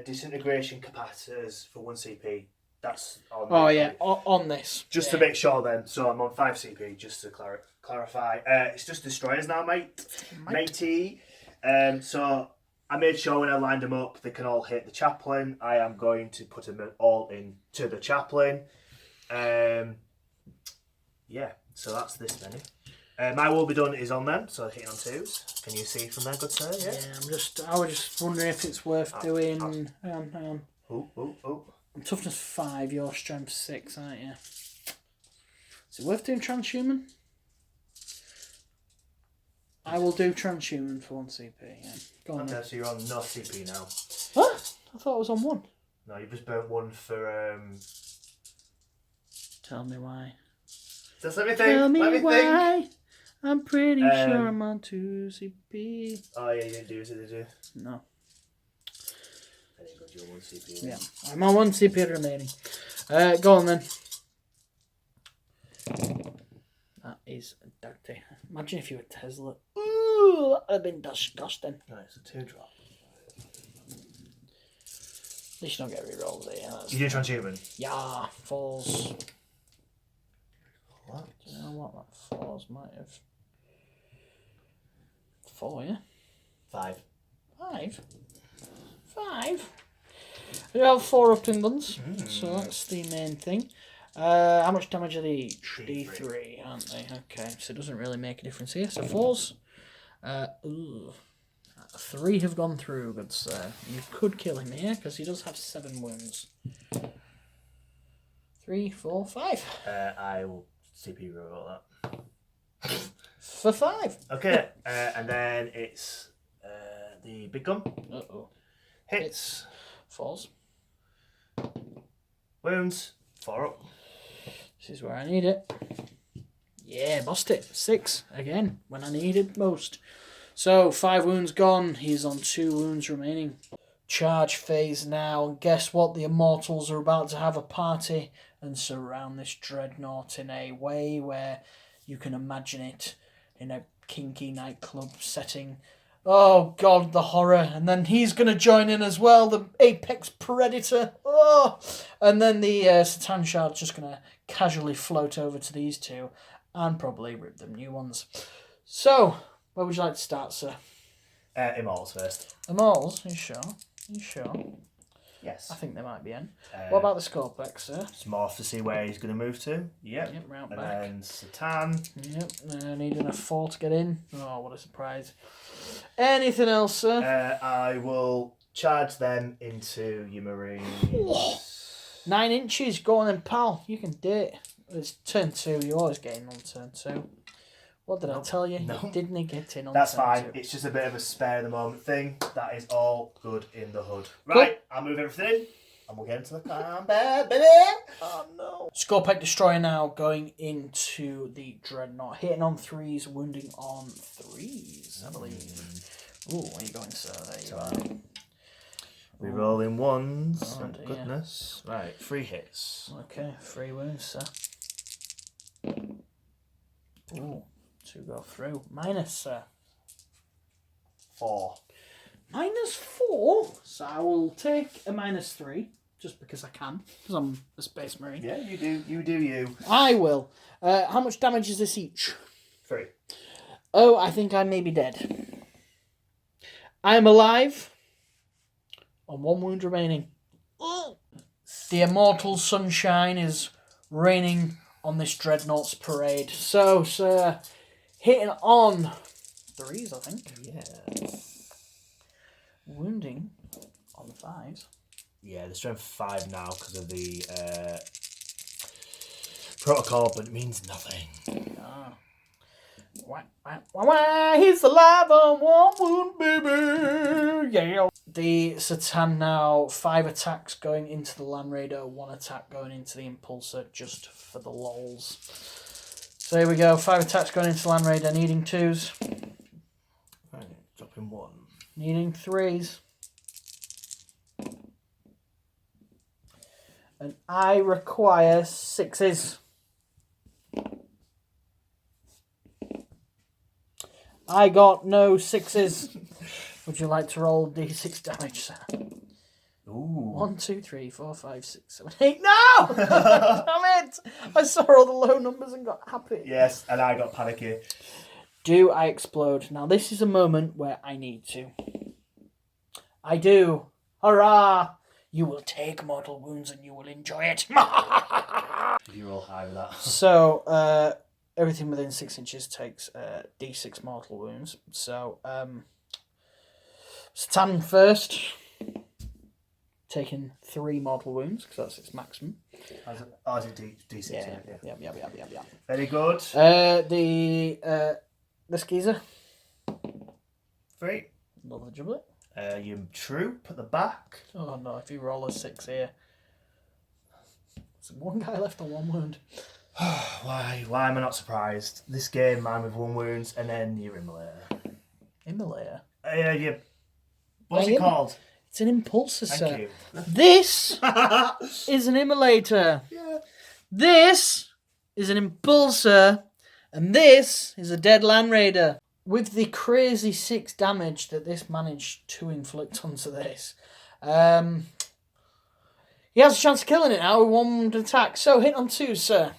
disintegration capacitors for 1 CP. That's on. Oh yeah, on this. Just to make sure then. So I'm on 5 CP, just to clarify. It's just destroyers now, matey. So I made sure when I lined them up, they can all hit the Chaplain. I am going to put them all into the Chaplain. Yeah, so that's this many. My will be done is on them, so hitting on 2s. Can you see from there, good sir? Yeah. I was just wondering if it's worth doing. Hang on. Oh. I'm toughness 5, your strength 6, aren't you? Is it worth doing transhuman? I will do transhuman for 1 CP. Yeah. Go on. Okay, so you're on no CP now. What? I thought I was on 1. No, you've just burnt 1 for. Tell me why. Just let me think. Tell me let me why. Think. I'm pretty sure I'm on 2 CP. Oh yeah, you didn't do it, did you? No. I think got your 1 CP. Yeah, I'm on 1 CP remaining. Go on then. That is dirty. Imagine if you were Tesla. Ooh, that would have been disgusting. No, it's a 2-drop. At least you don't get rerolls here. You do transhuman? Yeah, falls. What? Do you know what that falls might have? 4, yeah? 5. 5? 5? We have 4 up-in guns, so that's the main thing. How much damage are they each? D3, aren't they? Okay, so it doesn't really make a difference here. So 4s. 3 have gone through, good sir. You could kill him here, because he does have 7 wounds. 3, 4, 5. I will CP roll that. For 5. Okay, and then it's the big gun. Uh-oh. Hits. Falls. Wounds. 4 up. This is where I need it. Yeah, bust it. 6 again when I needed most. So 5 wounds gone. He's on 2 wounds remaining. Charge phase now. And guess what? The Immortals are about to have a party and surround this dreadnought in a way where you can imagine it in a kinky nightclub setting. Oh God, the horror! And then he's going to join in as well, the apex predator. Oh, and then the Satan Shard's just going to casually float over to these two and probably rip them new ones. So, where would you like to start, sir? Immortals first. Immortals? Are you sure? Are you sure? Yes. I think they might be in. What about the Skorpekh, sir? It's morph to see where he's going to move to. Yep. Yep, round And back. then Satan. Yep, needing a 4 to get in. Oh, what a surprise. Anything else, sir? I will charge them into your marines. 9 inches, go on then, pal. You can do it. It's turn 2, you're always getting on turn 2. What did I tell you? No. You didn't get in on That's turn fine. 2. It's just a bit of a spare the moment thing. That is all good in the hood. Right, I'll move everything in and we'll get into the combat, baby. Oh no. Skorpekh Destroyer now going into the Dreadnought. Hitting on 3s, wounding on 3s, I believe. Ooh, where are you going, sir? There you are. We roll in 1s. Oh, Thank dear. goodness. Right, 3 hits. Okay, 3 wounds, sir. Ooh, 2 go through. Minus, sir. 4. -4? So I will take a -3, just because I can, because I'm a Space Marine. Yeah, you do. You do you. I will. How much damage is this each? 3. Oh, I think I may be dead. I am alive. On 1 wound remaining. The immortal sunshine is raining on this Dreadnought's parade. So, sir, hitting on 3s, I think. Yeah. Wounding on 5s. Yeah, the strength 5 now because of the protocol, but it means nothing. Ah. Wah, wah, wah, wah. He's alive on 1 wound, baby. Yeah. The Satan now 5 attacks going into the Land Raider, 1 attack going into the Impulsor, just for the lols. So here we go. 5 attacks going into Land Raider, needing 2s, Right, dropping 1. needing 3s. And I require 6s. I got no 6s. Would you like to roll d6 damage, sir? Ooh. 1, 2, 3, 4, 5, 6, 7, 8. No! Damn it! I saw all the low numbers and got happy. Yes, and I got panicky. Do I explode? Now, this is a moment where I need to. I do. Hurrah! You will take mortal wounds and you will enjoy it. You roll high with that. So, everything within 6 inches takes d6 mortal wounds. So, Satan first, taking 3 mortal wounds, because that's its maximum. Oh, is it D6? Yeah. Very good. The skeezer. 3. Love the giblet. Your troop at the back. Oh no, if you roll a 6 here. There's 1 guy left on 1 wound. Why am I not surprised? This game, man, with 1 wound, and then you're Immolator. Immolator? What's it called? It's an impulsor, sir. Thank you. This is an immolator. Yeah. This is an impulsor. And this is a dead Land Raider. With the crazy 6 damage that this managed to inflict onto this, he has a chance of killing it now with 1 wound attack. So hit on 2, sir.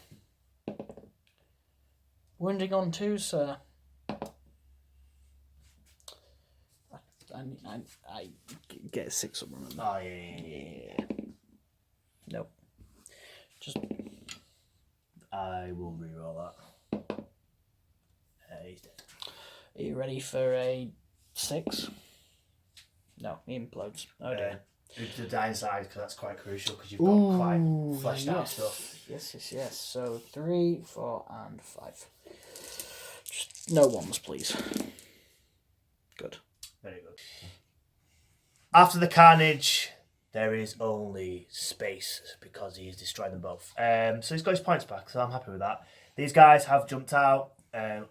Wounding on 2, sir. I get a 6 on them. Oh, yeah. Nope. Just. I will reroll that. He's dead. Are you ready for a 6? No, he implodes. Oh dear. The downside, because that's quite crucial, because you've got quite fleshed out yes. stuff. Yes. So 3, 4, and 5. Just no ones, please. Good. Very good. After the carnage, there is only space, because he's destroyed them both. So he's got his points back, so I'm happy with that. These guys have jumped out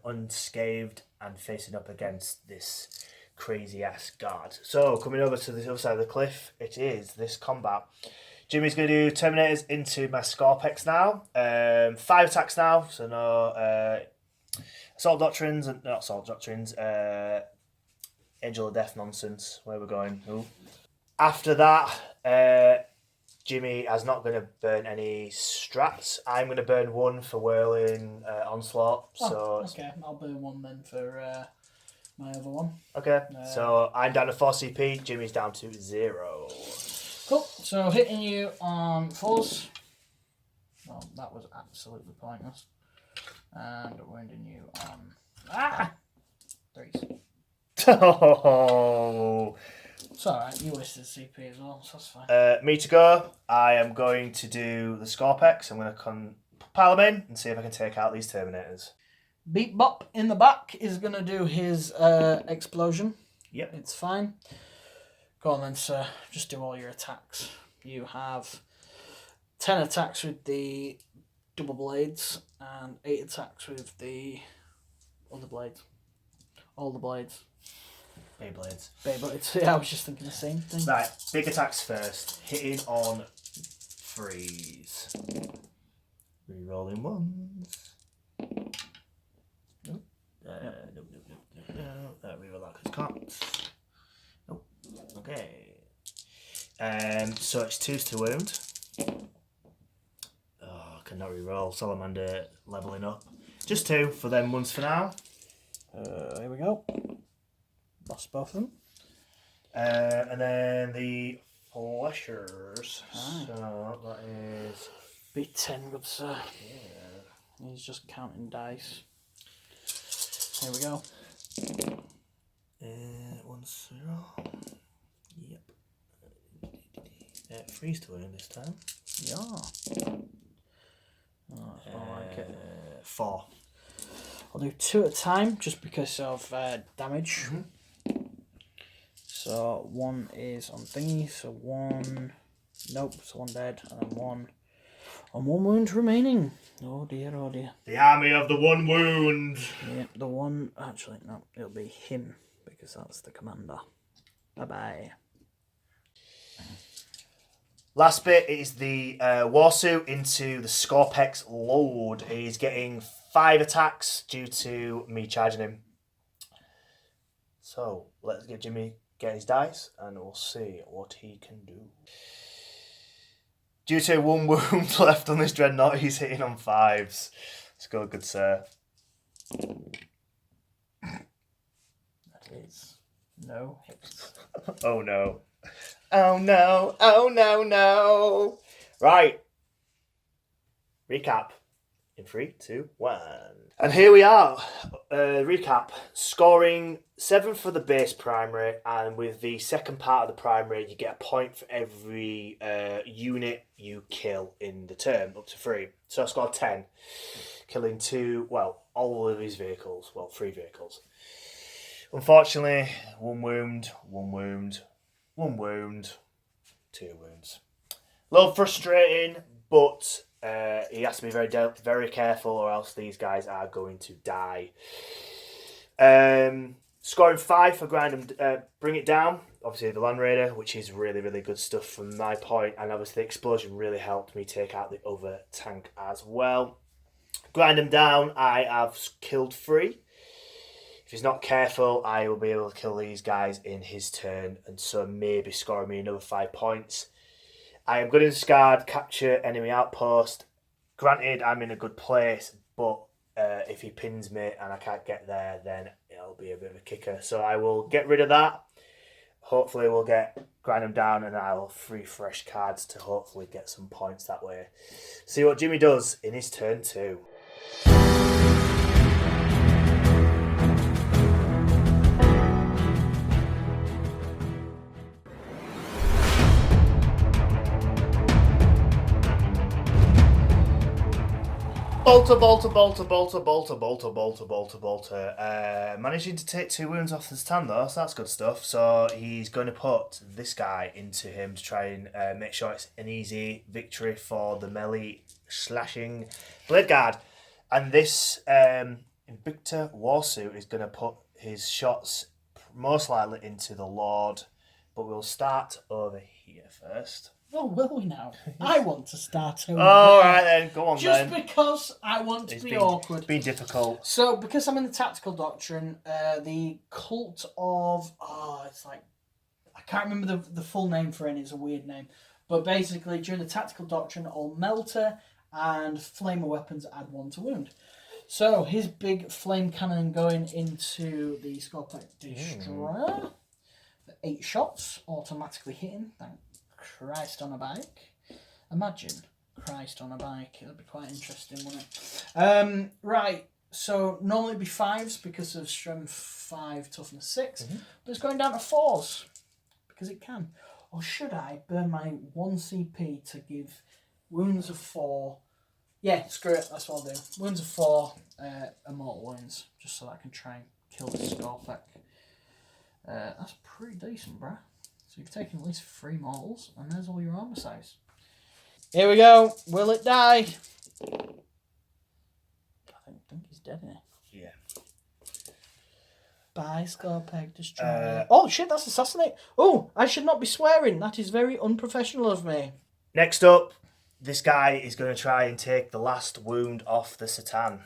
unscathed and facing up against this crazy ass guard. So coming over to the other side of the cliff, it is this combat. Jimmy's going to do Terminators into my Skorpekh now. 5 attacks now, so no Assault Doctrines, not Assault Doctrines, Angel of Death nonsense, where we're going. Ooh. After that, Jimmy is not going to burn any strats. I'm going to burn 1 for whirling onslaught. Okay, I'll burn 1 then for my other one. Okay, so I'm down to 4 CP. Jimmy's down to 0. Cool. So hitting you on 4s. Well, that was absolutely pointless. And wounding you on 3s. Oh. It's alright, you wasted CP as well, so that's fine. Me to go. I am going to do the Skorpekh, so I'm going to pile them in and see if I can take out these Terminators. Beat Bop in the back is going to do his explosion. Yep. It's fine. Go on then, sir. Just do all your attacks. You have 10 attacks with the double blades and 8 attacks with the other blades. All the blades. Beyblades. Beyblades. Yeah, I was just thinking the same thing. Right, big attacks first. Hitting on 3s. Rerolling 1s. Nope. No. Reroll that because can't. Nope. Okay. So it's 2s to wound. Oh, I cannot reroll. Salamander leveling up. Just 2 for them ones for now. Here we go. Lost both of them. And then the Fleshers. Aye. So that is... Beat 10, good sir. Yeah. He's just counting dice. Here we go. 1-0. Yep. Freeze to win this time. Yeah. Oh, that's more like it. 4. I'll do 2 at a time just because of damage. Mm-hmm. So 1 is on thingy, so 1. Nope, so 1 dead, and then 1. And 1 wound remaining. Oh dear, oh dear. The army of the 1 wound. Yeah, the 1. Actually, no, it'll be him because that's the commander. Bye bye. Last bit is the Warsuit into the Skorpek's load. He's getting 5 attacks due to me charging him. So let's get Jimmy get his dice and we'll see what he can do. Due to 1 wound left on this Dreadnought, he's hitting on 5s. Let's go, good sir. That is no hits. Oh no. Oh no. Oh no, no. Right. Recap. In 3, 2, 1. And here we are. Recap. Scoring 7 for the base primary, and with the second part of the primary, you get a point for every unit you kill in the turn, up to 3. So I scored 10, killing 2, well, all of his vehicles. Well, 3 vehicles. Unfortunately, 1 wound, 1 wound, 1 wound, 2 wounds. A little frustrating, but he has to be very careful, or else these guys are going to die. Scoring 5 for bring it down. Obviously the Land Raider, which is really, really good stuff from my point, and obviously the explosion really helped me take out the other tank as well. Grind him down. I have killed 3. If he's not careful, I will be able to kill these guys in his turn, and so maybe scoring me another 5 points. I am good in Scarred, capture enemy outpost. Granted, I'm in a good place, but if he pins me and I can't get there, then it'll be a bit of a kicker. So I will get rid of that. Hopefully we'll grind him down, and I'll free fresh cards to hopefully get some points that way. See what Jimmy does in his turn 2. Managing to take 2 wounds off the stand though, so that's good stuff. So he's going to put this guy into him to try and make sure it's an easy victory for the melee slashing blade guard. And this Invictor Warsuit is going to put his shots most likely into the Lord, but we'll start over here first. Oh, will we now? I want to start over All there. right then, go on Just then. because I want to be awkward. It's been difficult. So, because I'm in the Tactical Doctrine, the cult of... it's like... I can't remember the full name for it, it's a weird name. But basically, during the Tactical Doctrine, all Melter and Flamer weapons add 1 to wound. So, his big flame cannon going into the Skorpekh Destroyer. For 8 shots, automatically hitting. Thank Christ on a bike. Imagine Christ on a bike. It'll be quite interesting, wouldn't it? Right, so normally it'd be 5s because of strength 5, toughness 6. But it's going down to 4s because it can. Or should I burn my 1 CP to give wounds of 4? Yeah, screw it, that's what I'll do. Wounds of 4, immortal wounds, just so that I can try and kill the Skorpekh. That's pretty decent, bruh. So you've taken at least 3 mortals, and there's all your armor size. Here we go. Will it die? I think he's dead, isn't he? Yeah. Bye, Skorpekh Destroyer. Oh, shit, that's assassinate. Oh, I should not be swearing. That is very unprofessional of me. Next up, this guy is going to try and take the last wound off the Satan.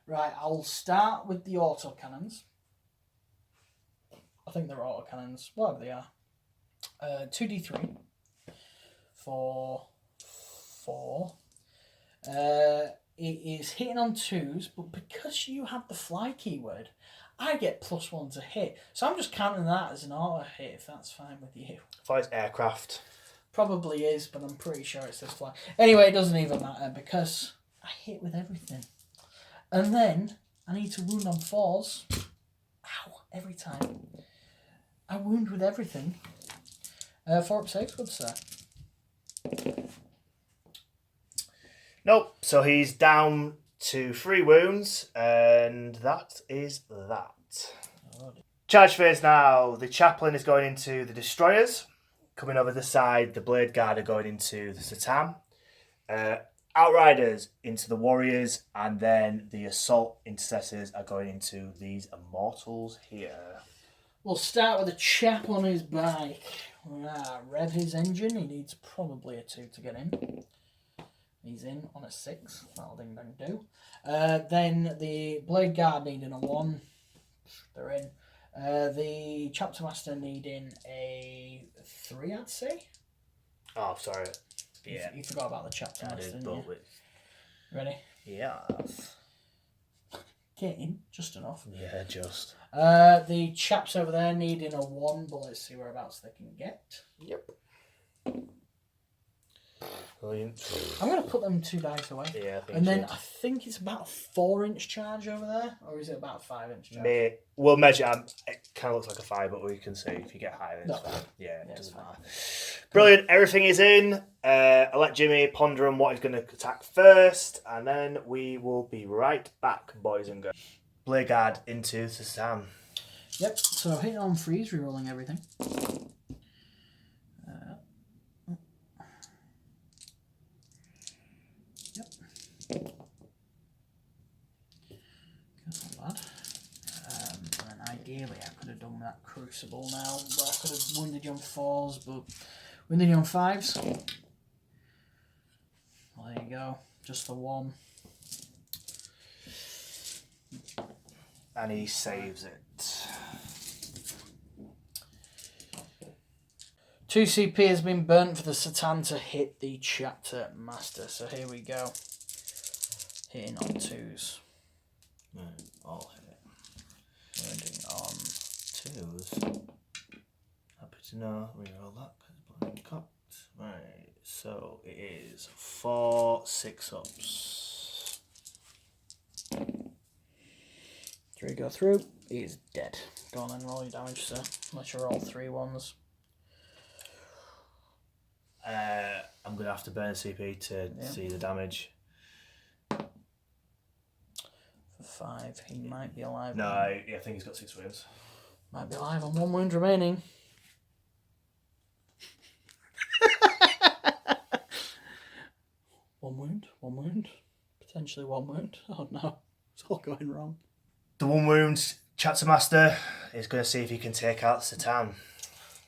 Right, I'll start with the autocannons. I think they're autocannons, whatever they are. 2d3 for 4. It is hitting on 2s, but because you have the fly keyword, I get +1 to hit. So I'm just counting that as an auto hit, if that's fine with you. I thought it's aircraft. Probably is, but I'm pretty sure it says fly. Anyway, it doesn't even matter because I hit with everything. And then I need to wound on 4s. Ow, every time. I wound with everything. 4 up saves, good sir. Nope. So he's down to 3 wounds, and that is that. Charge phase now. The chaplain is going into the destroyers. Coming over the side, the blade guard are going into the Satan. Outriders into the warriors, and then the assault intercessors are going into these immortals here. We'll start with a chap on his bike. Rev his engine. He needs probably a 2 to get in. He's in on a 6. That'll ding dang do. Then the blade guard needing a 1. They're in. The chapter master needing a 3, I'd say. Oh, sorry. Yeah. You forgot about the chapter master, didn't you? Ready? Yeah. Get in, just enough. Yeah, just. The chaps over there needing a 1, but let's see whereabouts they can get. Yep. Brilliant. I'm going to put them 2 dice away. Yeah, I think and then I think it's about a 4-inch charge over there, or is it about a 5-inch charge? We'll measure. It kind of looks like a 5, but we can see if you get higher. No. Yeah, it doesn't fine. matter. Brilliant. Everything is in. I'll let Jimmy ponder on what he's going to attack first, and then we will be right back, boys and girls. Blade guard into Satan. Yep. So hitting on freeze, rerolling everything. That's not bad. And ideally I could have done that Crucible now, where I could have wounded you on 4s, but wounded you on 5s. Well, there you go. Just the 1. And he saves it. 2 CP has been burnt for the Satan to hit the chapter master. So here we go. Hitting on 2s. I'll hit. Wounding on 2s. Happy to know. Reroll that because it's bloody cocked. Right. So it is 4 6-ups. 3 go through. He is dead. Go on then, roll your damage, sir. Unless you roll 3 1s. I'm going to have to burn a CP to see the damage. for 5. He might be alive. No, I think he's got 6 wounds. Might be alive on 1 wound remaining. One wound. Potentially 1 wound. Oh no, it's all going wrong. The 1 wound, Chapter Master is going to see if he can take out Satan.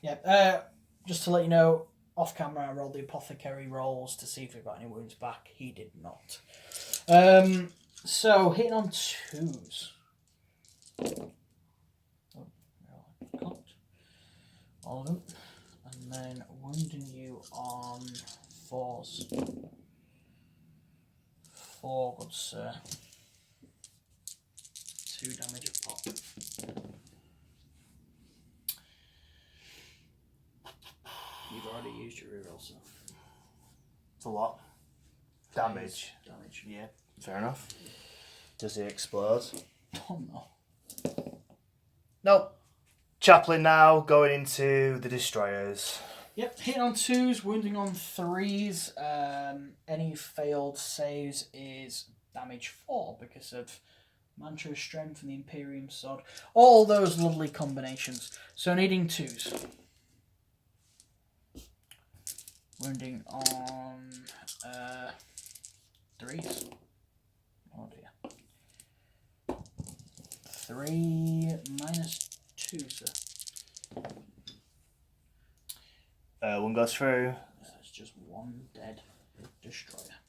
Yeah, just to let you know, off camera I rolled the apothecary rolls to see if we got any wounds back. He did not. So, hitting on 2s. Oh, got all of them. And then wounding you on 4s. 4, good sir. 2 damage a pop. You've already used your reroll, so. It's a lot. Damage. Yeah. Fair enough. Does he explode? Oh no. Nope. Chaplain now going into the destroyers. Yep, hitting on 2s, wounding on 3s. Any failed saves is damage 4 because of Mantra of Strength and the Imperium Sword. All those lovely combinations. So needing 2s. Wounding on 3s. Oh dear. 3 minus 2, sir. 1 goes through. That's just 1 dead destroyer.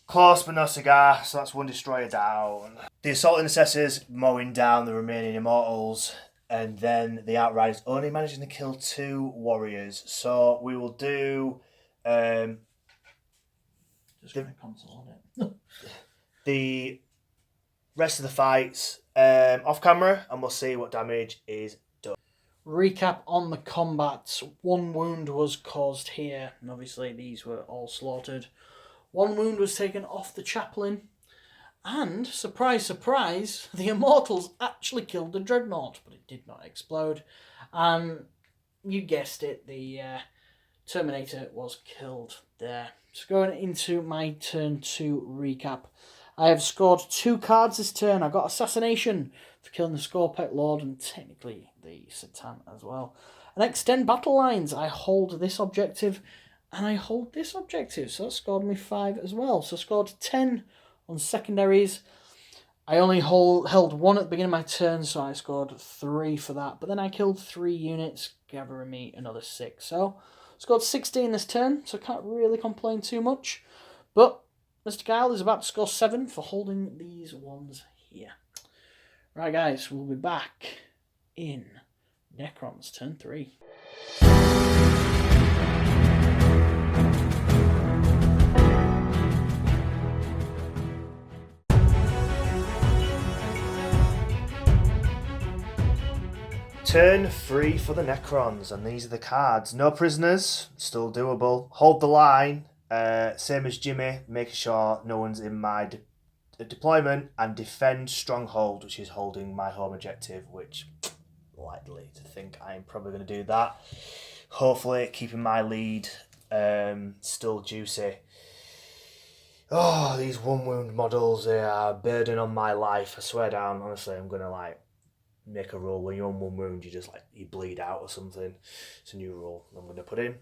Close but no cigar, so that's 1 destroyer down. The Assault Intercessors mowing down the remaining Immortals, and then the Outriders only managing to kill 2 warriors. So we will do Just going to consolidate. the rest of the fights off camera, and we'll see what damage is done. Recap on the combat. 1 wound was caused here, and obviously these were all slaughtered. 1 wound was taken off the chaplain, and, surprise, surprise, the Immortals actually killed the Dreadnought, but it did not explode. And you guessed it, the Terminator was killed there. So going into my turn 2 recap. I have scored 2 cards this turn. I got Assassination for killing the Skorpekh Lord and technically the Satan as well. And extend battle lines. I hold this objective and I hold this objective. So that scored me 5 as well. So I scored 10 on secondaries. I only held 1 at the beginning of my turn, so I scored 3 for that. But then I killed 3 units, gathering me another 6. So I scored 16 this turn, so I can't really complain too much. But Mr. Kyle is about to score 7 for holding these ones here. Right, guys, we'll be back in Necrons turn 3. Turn 3 for the Necrons, and these are the cards. No prisoners, still doable. Hold the line, same as Jimmy, making sure no one's in my deployment, and defend Stronghold, which is holding my home objective, which likely to think I'm probably going to do that. Hopefully keeping my lead still juicy. Oh, these 1 wound models, they are a burden on my life. I swear down, honestly, I'm going to make a rule when you're on 1 wound, you bleed out or something. It's a new rule I'm going to put in.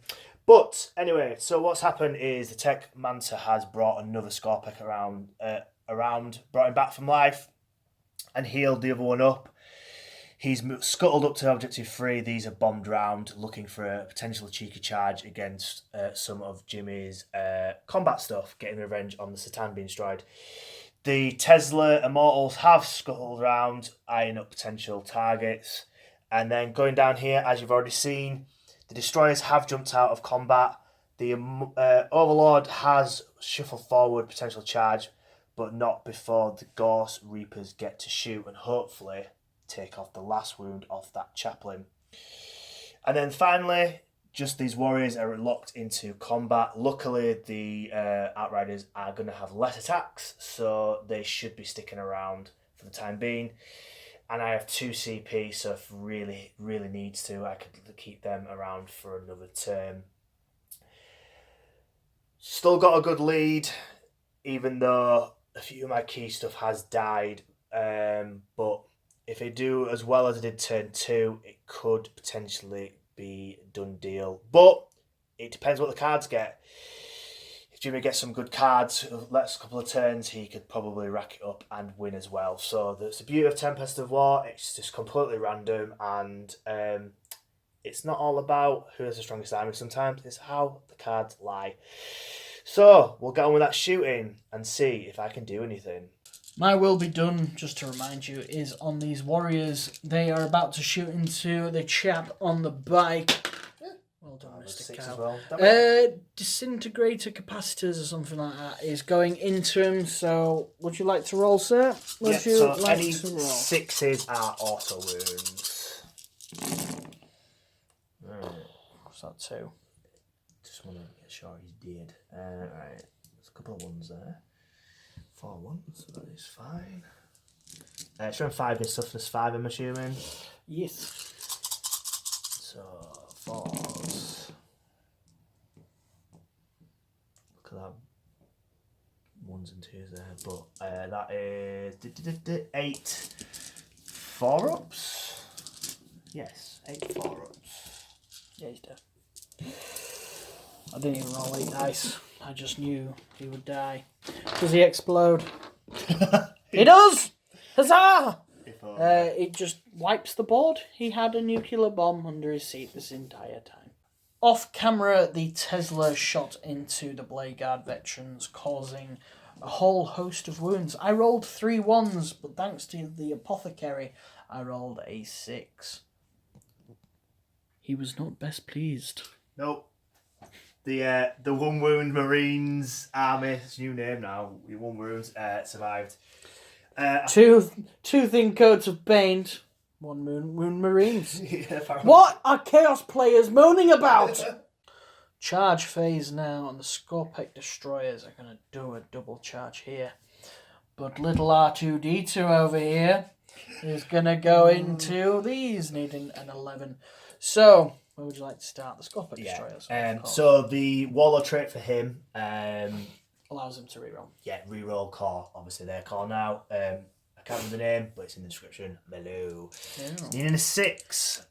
But anyway, so what's happened is the Technomancer has brought another Skorpekh around, brought him back from life, and healed the other one up. He's scuttled up to objective 3. These are bombed round, looking for a potential cheeky charge against some of Jimmy's combat stuff, getting revenge on the Satan being destroyed. The Tesla Immortals have scuttled around, eyeing up potential targets. And then going down here, as you've already seen, the Destroyers have jumped out of combat. The Overlord has shuffled forward, potential charge, but not before the Gauss Reapers get to shoot and hopefully take off the last wound off that chaplain. And then finally, just these warriors are locked into combat. Luckily, the Outriders are going to have less attacks, so they should be sticking around for the time being. And I have 2 CP, so if really needs to, I could keep them around for another turn. Still got a good lead. even though a few of my key stuff has died, but if I do as well as I did turn 2, it could potentially be done deal. But it depends what the cards get. If Jimmy gets some good cards, last couple of turns, he could probably rack it up and win as well. So that's the beauty of Tempest of War. It's just completely random, and it's not all about who has the strongest army. Sometimes it's how the cards lie. So we'll get on with that shooting and see if I can do anything. My will be done, just to remind you, is on these warriors. They are about to shoot into the chap on the bike. Well done, Mr. Cow. Disintegrator capacitors or something like that is going into him. So, would you like to roll, sir? Would you so like any to roll? 6s are auto wounds. Right. What's that, 2? Just want to get sure he's dead. Right, there's a couple of ones there. 4 1, so that is fine. It's around 5 is toughness 5, I'm assuming. Yes. So 4s. Look at that. 1s and 2s there, but that is 8 4-ups. Yes, 8 4-ups. Yeah, he's dead. I didn't even roll 8 dice. I just knew he would die. Does he explode? He does! Huzzah! It just wipes the board. He had a nuclear bomb under his seat this entire time. Off camera, the Tesla shot into the Blade Guard veterans, causing a whole host of wounds. I rolled 3 1s, but thanks to the apothecary, I rolled a 6. He was not best pleased. Nope. The 1 wound Marines army, it's a new name now. Your 1 wounds survived. 2 thin coats of paint. 1 wound Marines. Yeah, What are Chaos players moaning about? Charge phase now, and the Skorpekh destroyers are going to do a double charge here. But little R2D2 over here is going to go into these, needing an 11. So, where would you like to start? The Skorpekh destroyers. So the Warlord trait for him allows him to reroll. Yeah, reroll core. Obviously, their core now. I can't remember the name, but it's in the description below. Yeah. Needing a 6.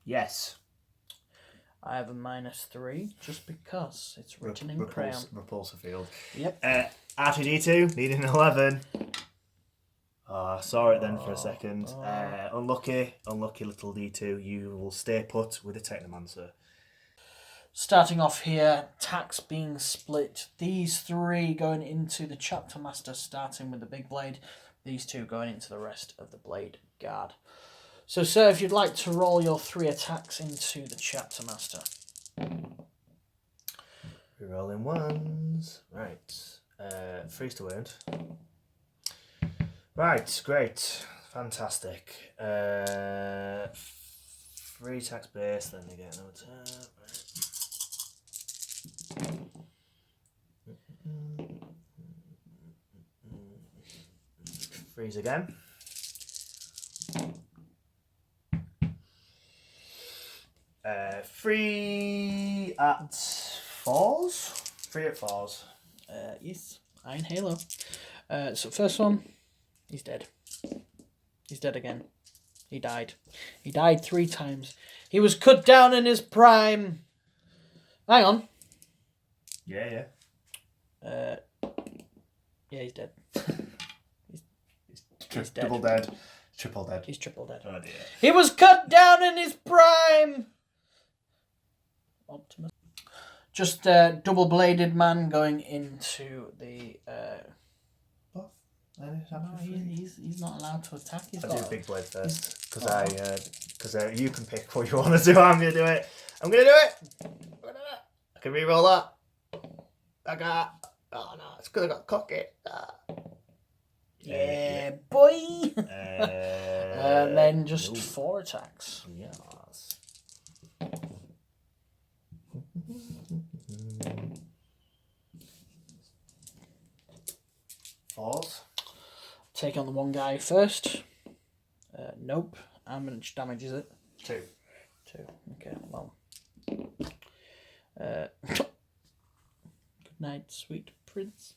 Yes. I have a -3 just because it's written in crayon. Repulsor field. Yep. R2D2 needing an 11. Oh, I saw it then for a second. Unlucky little D2. You will stay put with the Technomancer. Starting off here, attacks being split. These 3 going into the Chapter Master, starting with the big blade. These 2 going into the rest of the Blade Guard. So, sir, if you'd like to roll your 3 attacks into the Chapter Master. Rerolling 1s. Right. Freeze to wound. Right, great. Fantastic. 3 attacks base, then they get another attack. Freeze again. 3 at 4s. 3 at 4s. Yes, Iron Halo. So first one, he's dead. He's dead again. He died. He died 3 times. He was cut down in his prime. Hang on. Yeah. Yeah, he's dead. He's double dead. Triple dead. He's triple dead. Oh dear. He was cut down in his prime. Optimus. Just a double-bladed man going into the. Buff. No, he's not allowed to attack. I'll do big blade first because you can pick what you want to do. I'm gonna do it. I can reroll that. Oh no, it's because I got cocky. Yeah, boy. And then just 4 attacks. Yes. Fours. Take on the one guy first. Nope. How much damage is it? 2. 2. Okay, well. Good night, sweet Prince.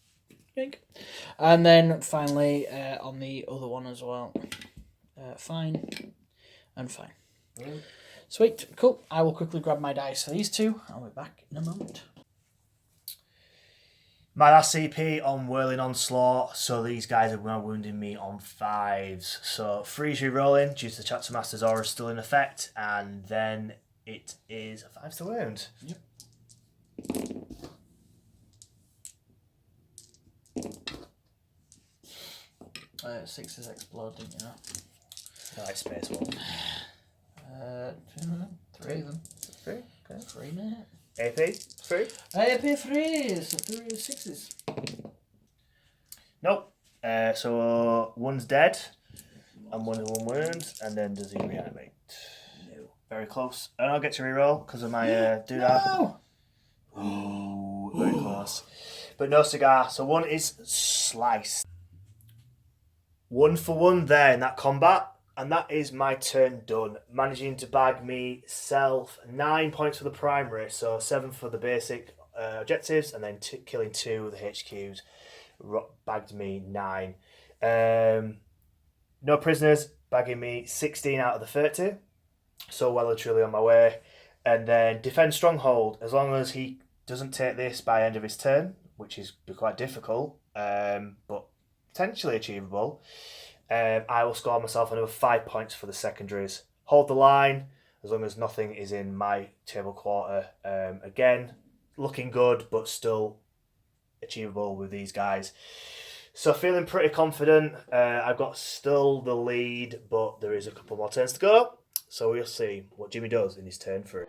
And then finally on the other one as well. Fine and fine. Sweet, cool. I will quickly grab my dice for these two. I'll be back in a moment. My last CP on Whirling Onslaught, so these guys are now wounding me on 5s. So freeze re-rolling due to the Chapter Master's aura still in effect, and then it is a 5 to wound. Yep. Sixes explode, didn't you know? I like space one. 3 of them. 3? Okay. 3 now. AP? 3? AP 3, so 3 sixes. Nope. So one's dead, and one wound, and then does he reanimate? No. Very close. And I'll get to reroll because of my doodad. No! Ooh, very close. But no cigar. So one is sliced. 1 for 1 there in that combat. And that is my turn done. Managing to bag myself 9 points for the primary, so 7 for the basic objectives, and then killing 2 of the HQs bagged me 9. No prisoners, bagging me 16 out of the 30. So well and truly on my way. And then defend stronghold, as long as he doesn't take this by end of his turn, which is quite difficult, but potentially achievable. I will score myself another 5 points for the secondaries. Hold the line, as long as nothing is in my table quarter. Again, looking good, but still achievable with these guys. So feeling pretty confident. I've got still the lead, but there is a couple more turns to go. So we'll see what Jimmy does in his turn 3.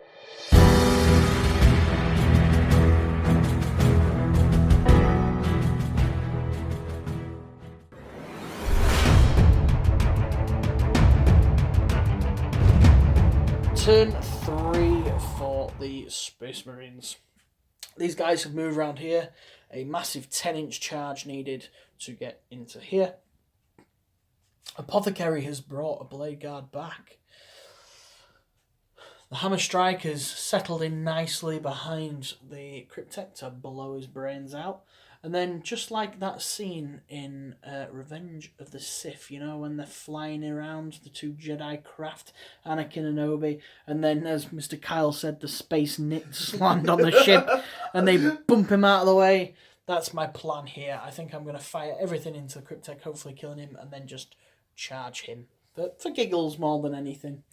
Turn 3 for the Space Marines. These guys have moved around here. A massive 10-inch charge needed to get into here. Apothecary has brought a Blade Guard back. The Hammer Strikers settled in nicely behind the Cryptek to blow his brains out. And then, just like that scene in Revenge of the Sith, you know, when they're flying around, the 2 Jedi craft, Anakin and Obi, and then, as Mr. Kyle said, the space nits land on the ship, and they bump him out of the way. That's my plan here. I think I'm going to fire everything into the Cryptek, hopefully killing him, and then just charge him. But for giggles more than anything.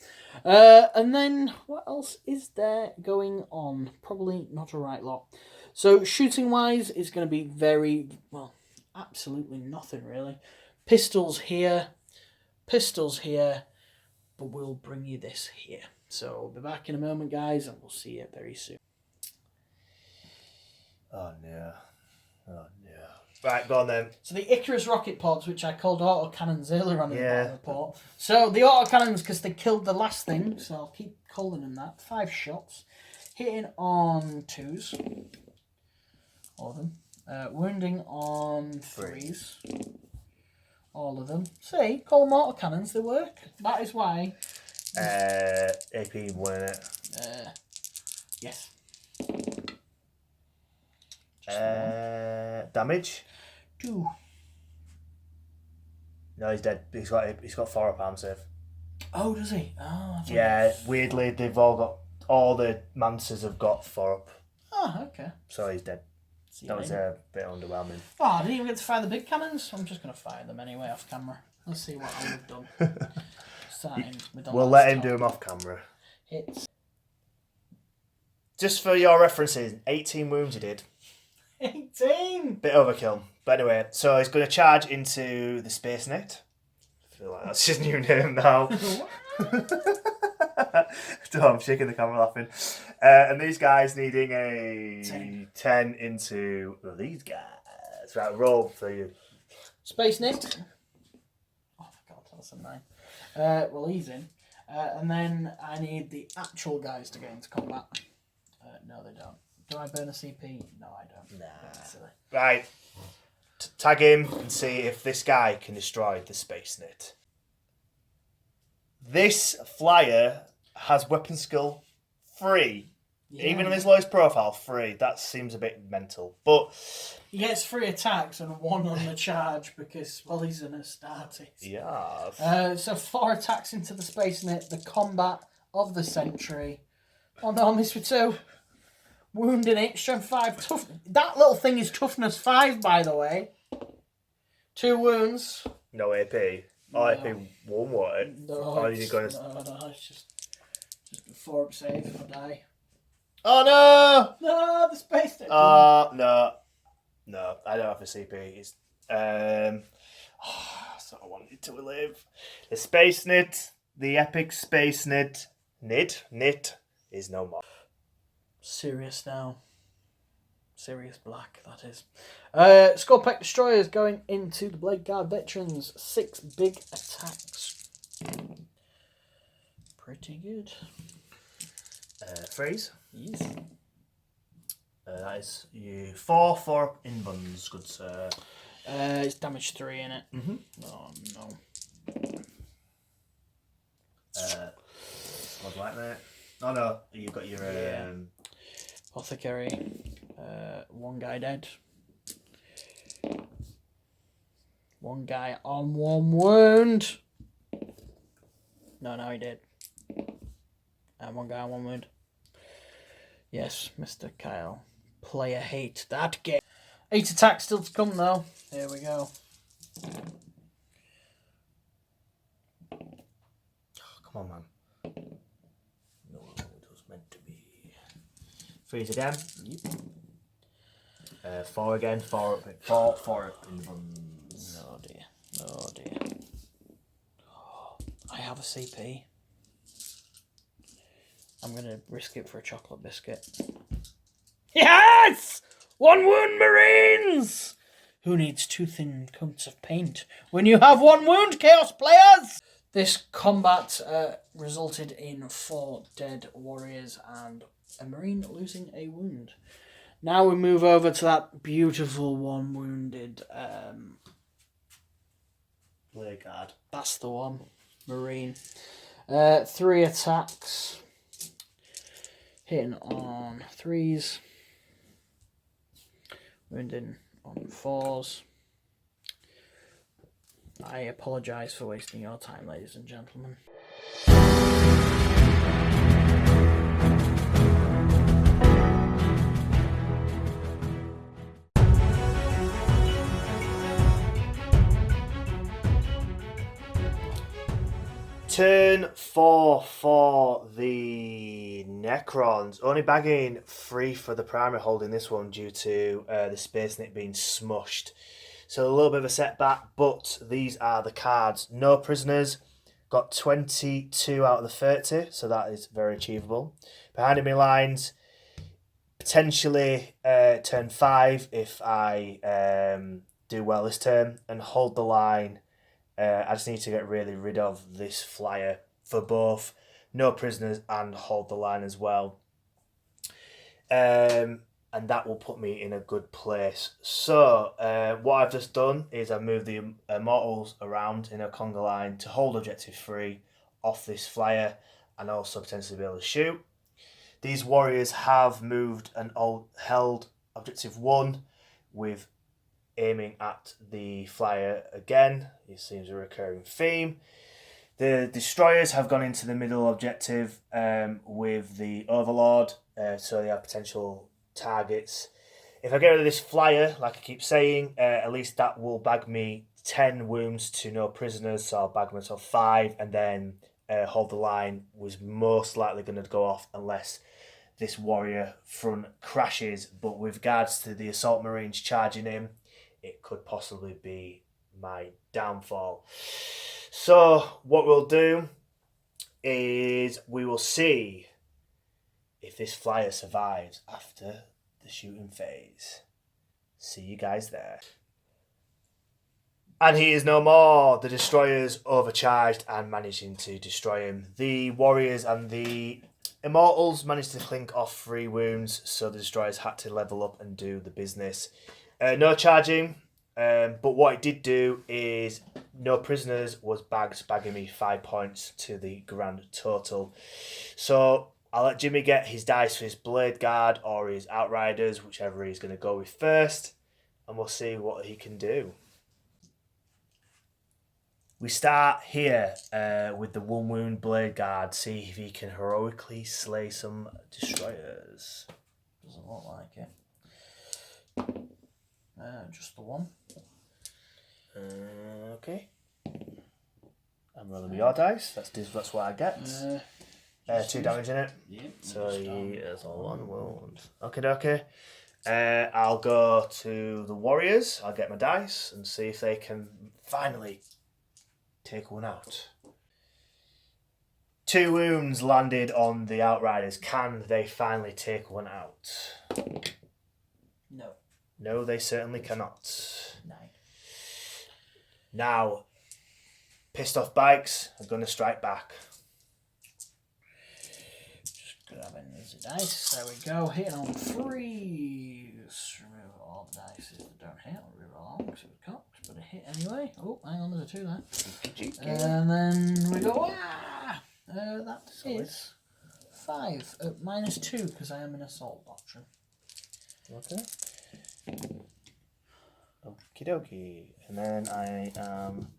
And then, what else is there going on? Probably not a right lot. So, shooting-wise, it's going to be very, well, absolutely nothing, really. Pistols here, but we'll bring you this here. So, we'll be back in a moment, guys, and we'll see you very soon. Oh, no. Oh, no. Right, go on then. So, the Icarus rocket pods, which I called autocannons earlier on in the report. So, the autocannons, because they killed the last thing, so I'll keep calling them that. 5 shots. Hitting on 2s. All of them. Wounding on 3s. All of them. See, call them autocannons, they work. That is why. AP won it. Yes. Damage? 2. No, he's dead. He's got 4 up arm save. Oh, does he? Oh, yeah, weirdly, all the Mancers have got 4 up. Oh, okay. So he's dead. That was a bit underwhelming. Oh, I didn't even get to fire the big cannons. I'm just going to fire them anyway off camera. Let's see what I would have done. Starting with the we'll let him do them off camera. Hits. Just for your references, 18 wounds he did. 18! Bit overkill. But anyway, so he's going to charge into the Space Net. I feel like that's his new name now. I'm shaking the camera laughing. And these guys needing a 10 into these guys. Right, roll for you. Space Net. Oh, my God, that's a 9. Well, he's in. And then I need the actual guys to get into combat. No, they don't. Do I burn a CP? No, I don't. Nah. That's silly. Right. Tag him and see if this guy can destroy the Space Net. This flyer has weapon skill 3. Yeah. Even on his lowest profile, 3. That seems a bit mental. But He gets 3 attacks and 1 on the charge because, well, he's an Astartes. Yeah. So 4 attacks into the Space Knit, the combat of the Sentry. Oh no, I missed with 2. Wounding it, strength 5. Tough. That little thing is toughness 5, by the way. 2 wounds. No AP. No. AP 1 what? No, Or you going? no, it's just 4 up save if I die. Oh no! No, the Space Knit. No, I don't have a CP. It's so I wanted to live. The Space Knit, the epic Space Knit, knit is no more. Serious now. Serious black, that is. Skorpekh Destroyers going into the Blade Guard Veterans. 6 big attacks. Pretty good. Freeze. Yes. That is you 4 invuns, good sir. It's damage 3 in it. Mm-hmm. Oh no. What's like that? Oh no, you've got your Apothecary. 1 guy dead. 1 guy on 1 wound. No, he did. And 1 guy on 1 wound. Yes, Mr. Kyle. Player hate that game. 8 attacks still to come though. Here we go. Oh, come on, man. No, it was meant to be. Freeze again. Yep. 4 again. 4 up invuns. Oh dear. Oh, I have a CP. I'm going to risk it for a chocolate biscuit. Yes! 1 wound, Marines! Who needs 2 thin coats of paint when you have 1 wound, Chaos players? This combat resulted in 4 dead warriors and a Marine losing a wound. Now we move over to that beautiful 1 wounded... Blade Guard. That's the one. Marine. 3 attacks. Hitting on 3s. Wounding on 4s. I apologise for wasting your time, ladies and gentlemen. Turn 4 for the Necrons. Only bagging 3 for the primary holding this one due to the Space Knit being smushed. So a little bit of a setback, but these are the cards. No prisoners. Got 22 out of the 30, so that is very achievable. Behind enemy lines, potentially turn 5 if I do well this turn, and hold the line. I just need to get really rid of this flyer for both no prisoners and hold the line as well. And that will put me in a good place. So what I've just done is I've moved the Immortals around in a conga line to hold objective 3 off this flyer and also potentially be able to shoot. These warriors have moved and held objective 1 with aiming at the flyer again. It seems a recurring theme. The destroyers have gone into the middle objective with the Overlord, so they have potential targets. If I get rid of this flyer, like I keep saying, at least that will bag me 10 wounds to no prisoners, so I'll bag myself 5, and then hold the line was most likely going to go off unless this warrior front crashes. But with regards to the assault marines charging him, it could possibly be my downfall. So what we'll do is we will see if this flyer survives after the shooting phase. See you guys there. And he is no more. The destroyers overcharged and managing to destroy him. The warriors and the Immortals managed to clink off 3 wounds, so the destroyers had to level up and do the business. No charging, but what it did do is no prisoners was bagging me 5 points to the grand total. So I'll let Jimmy get his dice for his Blade Guard or his Outriders, whichever he's going to go with first. and we'll see what he can do. We start here with the 1 wound Blade Guard. See if he can heroically slay some destroyers. Doesn't look like it. Just the one. Okay. I'm rolling with your dice. That's what I get. 2 damage in it. Yep. So he is on 1 wound. Okay. I'll go to the Warriors. I'll get my dice and see if they can finally take one out. 2 wounds landed on the Outriders. Can they finally take one out? No. No, they certainly cannot. No. Now, pissed off bikes are going to strike back. Just grabbing these dice. There we go. Hitting on 3. Remove all the dice that don't hit. I'll reroll on because it was cocked, but it hit anyway. Oh, hang on, there's a 2 there. And then we go. That is 5 at -2 because I am in Assault Doctrine. Okay. Okie dokie. And then I am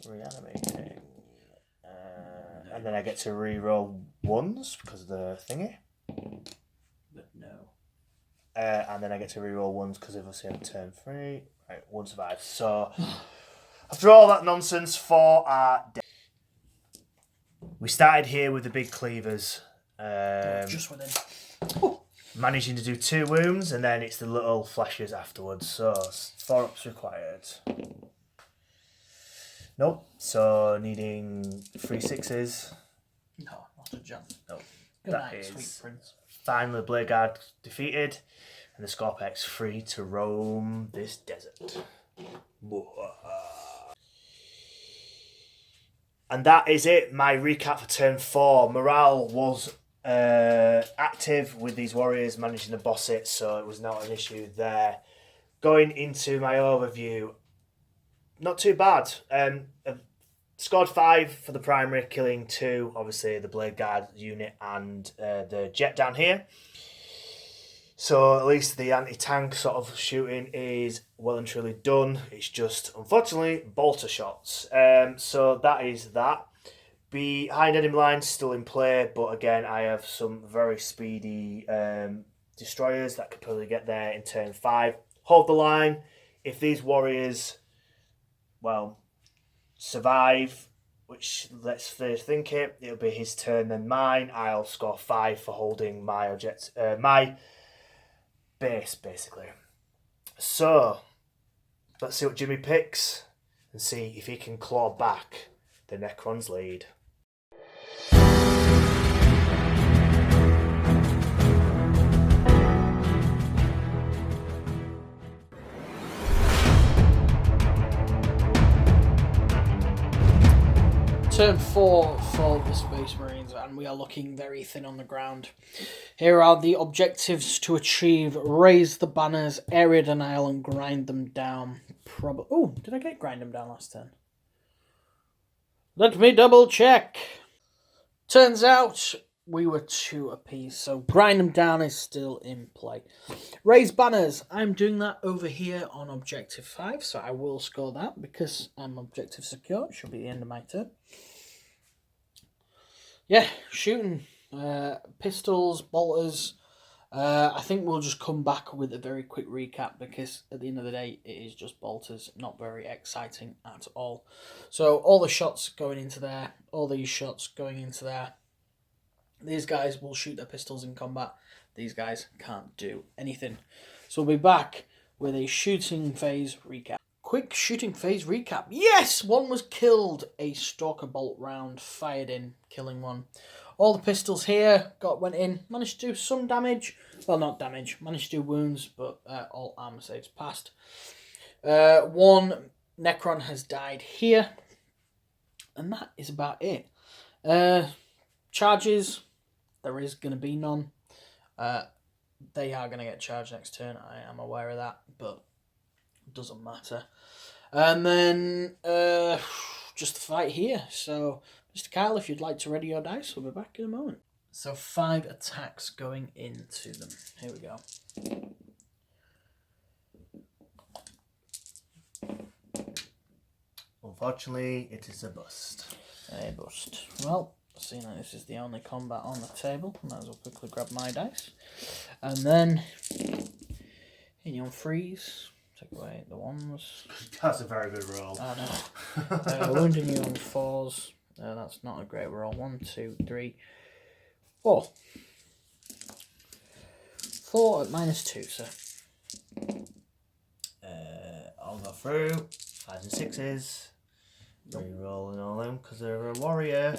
reanimating. And then I get to reroll 1s because of the thingy. But no. And then I get to reroll 1s because obviously I'm turn 3. Right, 1 survives. So after all that nonsense, 4 are dead. We started here with the big cleavers. Just within. Managing to do 2 wounds, and then it's the little flashes afterwards. So 4 ups required. Nope. So needing 3 6s. No, not a jump. No. Good That night, is sweet prince. finally the Blade Guard defeated, and the Skorpek's free to roam this desert. And that is it. My recap for turn 4. Morale was active with these warriors, managing to boss it, so it was not an issue there. Going into my overview, not too bad. Scored 5 for the primary, killing 2, obviously the Blade Guard unit and the jet down here. So at least the anti-tank sort of shooting is well and truly done. It's just, unfortunately, bolter shots. So that is that. Behind enemy lines still in play, but again, I have some very speedy destroyers that could probably get there in turn 5. Hold the line. If these warriors, well, survive, which let's first think it'll be his turn then mine. I'll score 5 for holding my my base, basically. So let's see what Jimmy picks and see if he can claw back the Necrons lead. Turn 4 for the Space Marines, and we are looking very thin on the ground. Here are the objectives to achieve: raise the banners, arid an isle, and grind them down. Oh, did I get grind them down last turn? Let me double check. Turns out we were 2 apiece, so grind them down is still in play. Raise banners. I'm doing that over here on objective 5, so I will score that because I'm objective secure. It should be the end of my turn. Yeah, shooting. Pistols, bolters. I think we'll just come back with a very quick recap because at the end of the day, it is just bolters. Not very exciting at all. So all the shots going into there, all these shots going into there. These guys will shoot their pistols in combat. These guys can't do anything. So we'll be back with a shooting phase recap. Quick shooting phase recap. Yes! One was killed. A Stalker Bolt round fired in, killing one. All the pistols here went in. Managed to do some damage. Well, not damage. Managed to do wounds, but all armor saves passed. One Necron has died here. And that is about it. Charges. There is going to be none. They are going to get charged next turn. I am aware of that, but it doesn't matter. And then just the fight here. So, Mr. Kyle, if you'd like to ready your dice, we'll be back in a moment. So 5 attacks going into them. Here we go. Unfortunately, it is a bust. A bust. Well, seeing that this is the only combat on the table, I might as well quickly grab my dice. And then, hitting you on freeze, take away the ones. That's a very good roll. I know. Wounding you on 4s. That's not a great roll. 1, 2, 3, 4. 4 at -2, so. I'll go through. 5s and 6s. Re-rolling all them because they're a warrior.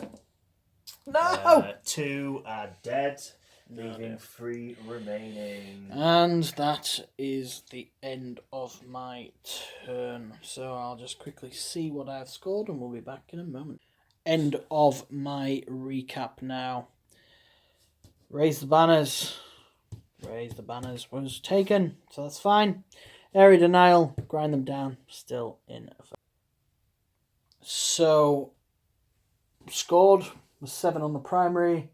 No! 2 are dead, leaving 3 remaining. And that is the end of my turn. So I'll just quickly see what I've scored and we'll be back in a moment. End of my recap now. Raise the banners. Raise the banners was taken, so that's fine. Area denial, grind them down, still in effect. So, scored was 7 on the primary,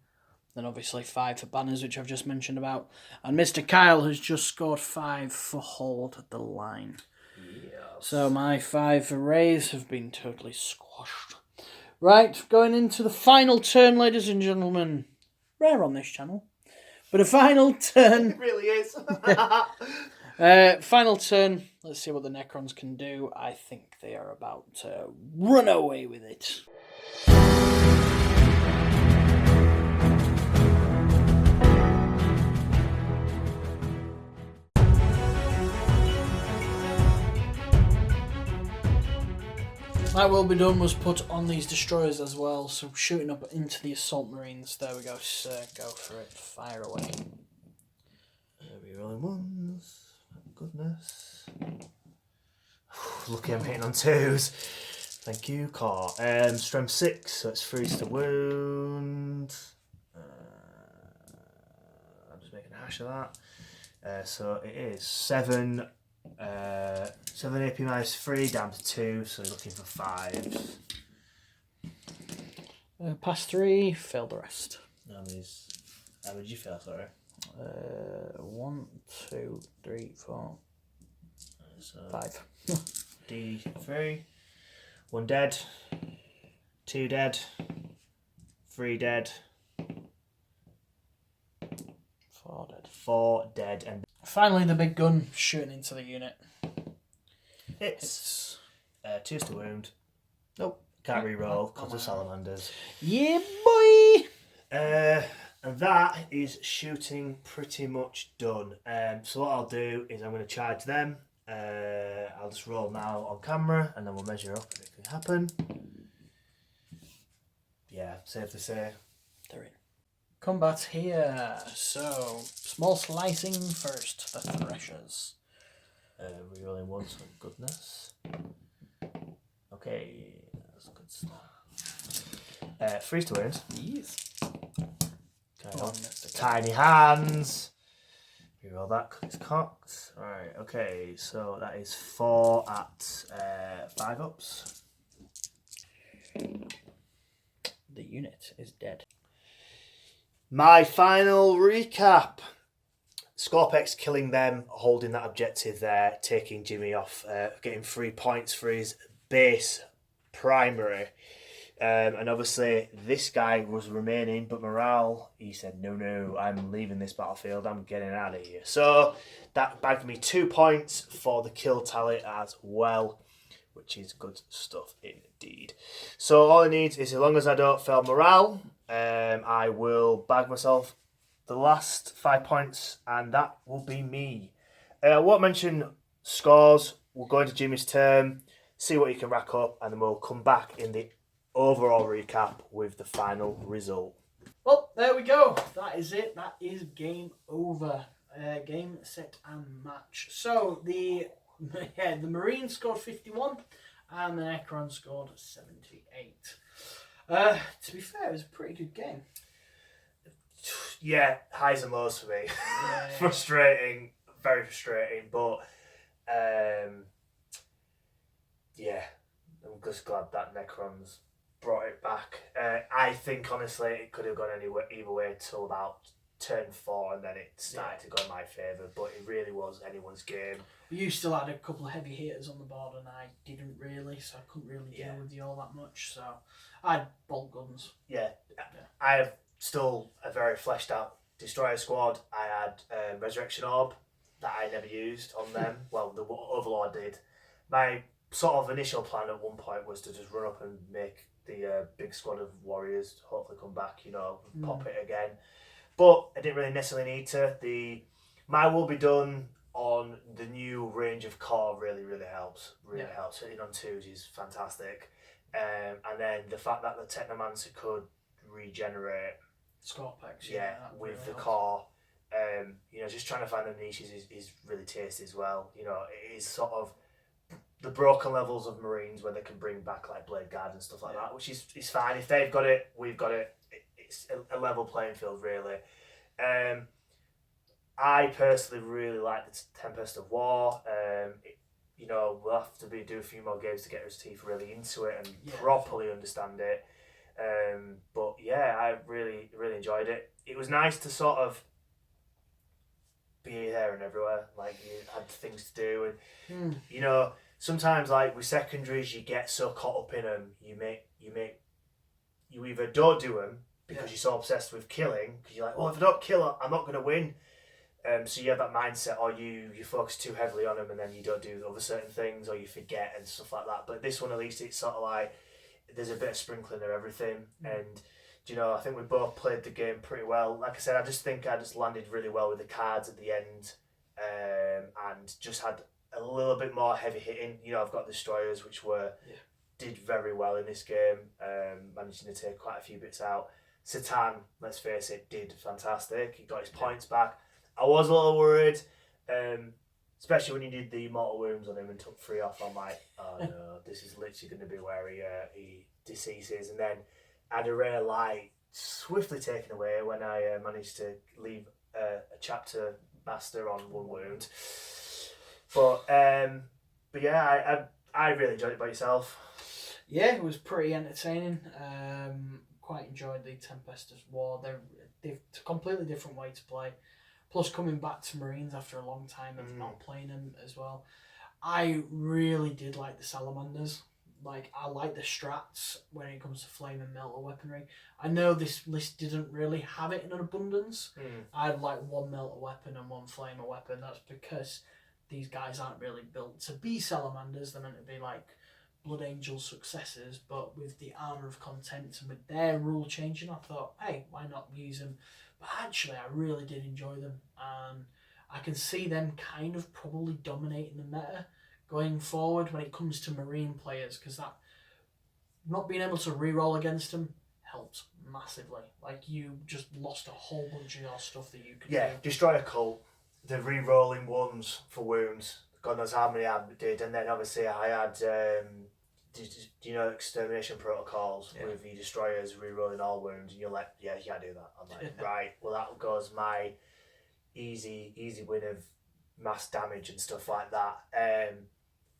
then obviously 5 for banners, which I've just mentioned about. And Mr. Kyle has just scored 5 for hold the line. Yes. So my 5 for raise have been totally squashed. Right, going into the final turn, ladies and gentlemen. Rare on this channel, but a final turn. It really is. Final turn. Let's see what the Necrons can do. I think they are about to run away with it. My will be done was put on these destroyers as well, so shooting up into the assault marines. There we go, sir. Go for it. Fire away. Rerolling 1s. Thank goodness. Lucky I'm hitting on 2s. Thank you, Car. Strength 6, so it's freeze to wound. I'm just making a hash of that. So it is 7 AP minus 3 down to 2, so looking for 5s. Pass 3, fail the rest. How did you fail, sorry? 1, 2, 3, 4, So 5. D3. 1 dead. 2 dead. 3 dead. 4 dead. 4 dead. And Finally, the big gun shooting into the unit. it's 2s to wound. Nope. Can't re-roll because of Salamanders. Yeah, boy! And that is shooting pretty much done. So what I'll do is I'm going to charge them. I'll just roll now on camera and then we'll measure up if it can happen. Yeah, safe to say. They're in. Combat here. So, small slicing first, the threshers. Rerolling 1s, thank goodness. Okay, that's a good start. Freeze to wound. Yes. Okay, tiny hands. Reroll that because it's cocked. Alright, okay, so that is 4 at 5 ups. The unit is dead. My final recap. Skorpek's killing them, holding that objective there, taking Jimmy off, getting 3 points for his base primary. And obviously this guy was remaining, but morale, he said, no, I'm leaving this battlefield, I'm getting out of here. So that bagged me 2 points for the kill tally as well, which is good stuff indeed. So all I need is, as long as I don't fail morale, I will bag myself the last 5 points, and that will be me. I won't mention scores. We'll go into Jimmy's turn, see what he can rack up, and then we'll come back in the overall recap with the final result. Well, there we go. That is it. That is game over. Game, set, and match. So the Marines scored 51, and the Necrons scored 78. To be fair, it was a pretty good game. Yeah, highs and lows for me. Yeah. Frustrating, very frustrating, but yeah, I'm just glad that Necrons brought it back. I think honestly it could have gone either way till about turn 4 and then it started to go in my favour, but it really was anyone's game. You still had a couple of heavy hitters on the board and I didn't really, so I couldn't really deal with you all that much. So I had bolt guns. I have still a very fleshed out Destroyer squad. I had Resurrection Orb that I never used on them. Well, the Overlord did. My sort of initial plan at one point was to just run up and make the big squad of warriors hopefully come back, pop it again. But I didn't really necessarily need to. My will be done on the new range of core really helps. Helps. Hitting on 2s is fantastic. And then the fact that the Technomancer could regenerate Skorpekh, with really the helps. core. Just trying to find the niches is really tasty as well. It is sort of the broken levels of Marines where they can bring back like Blade Guard and stuff like that, which is fine. If they've got it, we've got it. It's a level playing field, really. I personally really like the Tempest of War. We'll have to do a few more games to get our teeth really into it and properly understand it. But yeah, I really enjoyed it. It was nice to sort of be there and everywhere. Like, you had things to do, and sometimes like with secondaries, you get so caught up in them. You either don't do them because you're so obsessed with killing, because you're like, well, if I don't kill her, I'm not going to win. So you have that mindset, or you focus too heavily on them, and then you don't do other certain things, or you forget and stuff like that. But this one, at least, it's sort of like there's a bit of sprinkling of everything, and I think we both played the game pretty well. Like I said, I just think I just landed really well with the cards at the end, and just had a little bit more heavy hitting. I've got destroyers which did very well in this game, managing to take quite a few bits out. Satan, let's face it, did fantastic. He got his points back. I was a little worried, especially when he did the Immortal wounds on him and took 3 off. I'm like, oh no, this is literally going to be where he deceases. And then I had a rare light swiftly taken away when I managed to leave a chapter master on 1 wound. But yeah, I really enjoyed it by yourself. Yeah, it was pretty entertaining. Quite enjoyed the Tempest of War. They're a completely different way to play. Plus, coming back to Marines after a long time of not playing them as well. I really did like the Salamanders. Like, I like the strats when it comes to flame and melter weaponry. I know this list didn't really have it in an abundance. I had like 1 melter weapon and 1 flamer weapon. That's because these guys aren't really built to be Salamanders. They're meant to be like Blood Angel successors, but with the Armour of Content and with their rule changing, I thought, hey, why not use them? But actually, I really did enjoy them, and I can see them kind of probably dominating the meta going forward when it comes to Marine players, because that not being able to reroll against them helped massively. Like, you just lost a whole bunch of your stuff that you could do. Destroyer Cult, the re-rolling ones for wounds, God knows how many I did, and then obviously I had extermination protocols with the destroyers re-rolling all wounds, and you're like, yeah, you can't do that. I'm like, right, well, that goes my easy win of mass damage and stuff like that.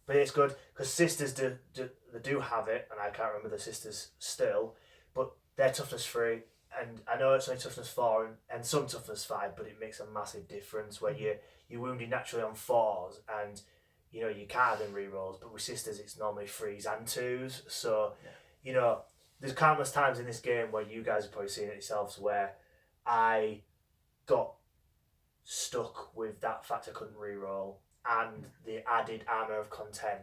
But it's good because sisters do have it, and I can't remember the sisters still, but they're toughness 3, and I know it's only toughness 4 and some toughness 5, but it makes a massive difference where you're wounded naturally on 4s, and you can't have them rerolls, but with sisters it's normally 3s and 2s. So there's countless times in this game where you guys have probably seen it yourselves where I got stuck with that fact I couldn't reroll, and the added Armour of Content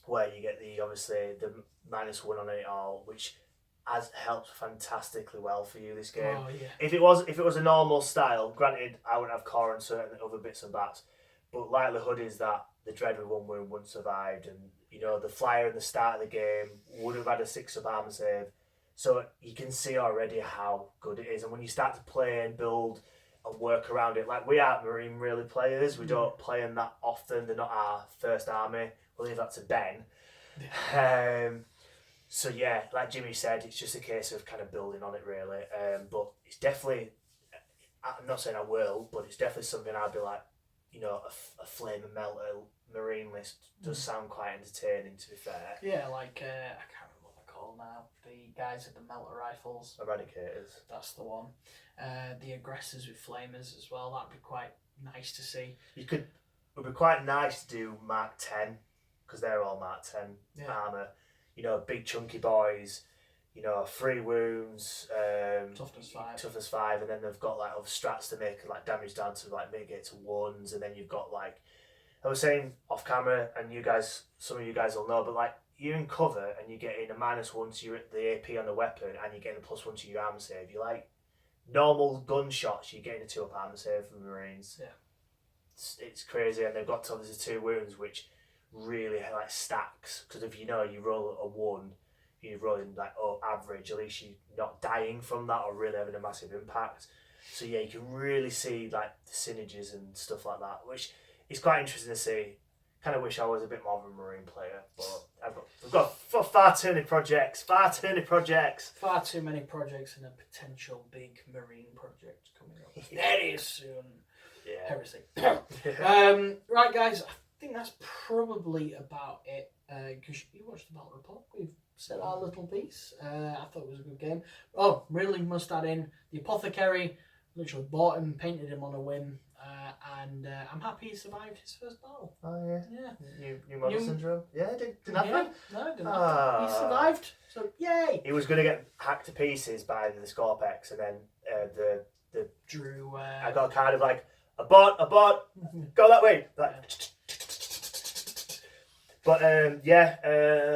where you get the -1 on it all, which has helped fantastically well for you this game. If it was a normal style, granted I wouldn't have core and certain other bits and bats, but likelihood is that the Dread with 1 wound wouldn't survived, and the flyer in the start of the game would have had a 6 of armor save. So you can see already how good it is, and when you start to play and build and work around it, like we aren't Marine really players, we don't play them that often, they're not our first army, we'll leave that to Ben. So yeah, like Jimmy said, it's just a case of kind of building on it really, but it's definitely, I'm not saying I will, but it's definitely something I'd be like, a flame and melter Marine list does sound quite entertaining, to be fair. Yeah, like I can't remember what they're called now. The guys with the melter rifles. Eradicators. That's the one. The aggressors with flamers as well. That'd be quite nice to see. It would be quite nice to do Mark 10, because they're all Mark 10 armour. You know, big chunky boys, you know, 3 wounds, toughness 5, and then they've got like other strats to make like damage down to like mitigate to 1s, and then you've got like, I was saying off camera, and you guys, some of you guys will know, but like you're in cover and you're getting a -1 to the AP on the weapon, and you're getting a +1 to your armor save. You like normal gunshots, you're getting a 2-up armor save from Marines. Yeah. It's crazy, and they've got obviously 2 wounds, which really like stacks, because if you know you roll a 1, you're rolling like average, at least you're not dying from that or really having a massive impact. So yeah, you can really see like the synergies and stuff like that, which is quite interesting to see. Kind of wish I was a bit more of a Marine player, but I've got far too many projects, far too many projects and a potential big Marine project coming up very soon. Yeah. Heresy. Right, guys, I think that's probably about it. Because you watched the battle report, we've said our little piece. I thought it was a good game. Oh, really must add in the Apothecary. Literally bought him, painted him on a whim, and I'm happy he survived his first battle. Oh yeah. Yeah. New model syndrome. Yeah, didn't happen. No, didn't happen. He survived. So yay. He was going to get hacked to pieces by the Skorpekh, and then the Drew. I got a card of like a bot, go that way. Like, but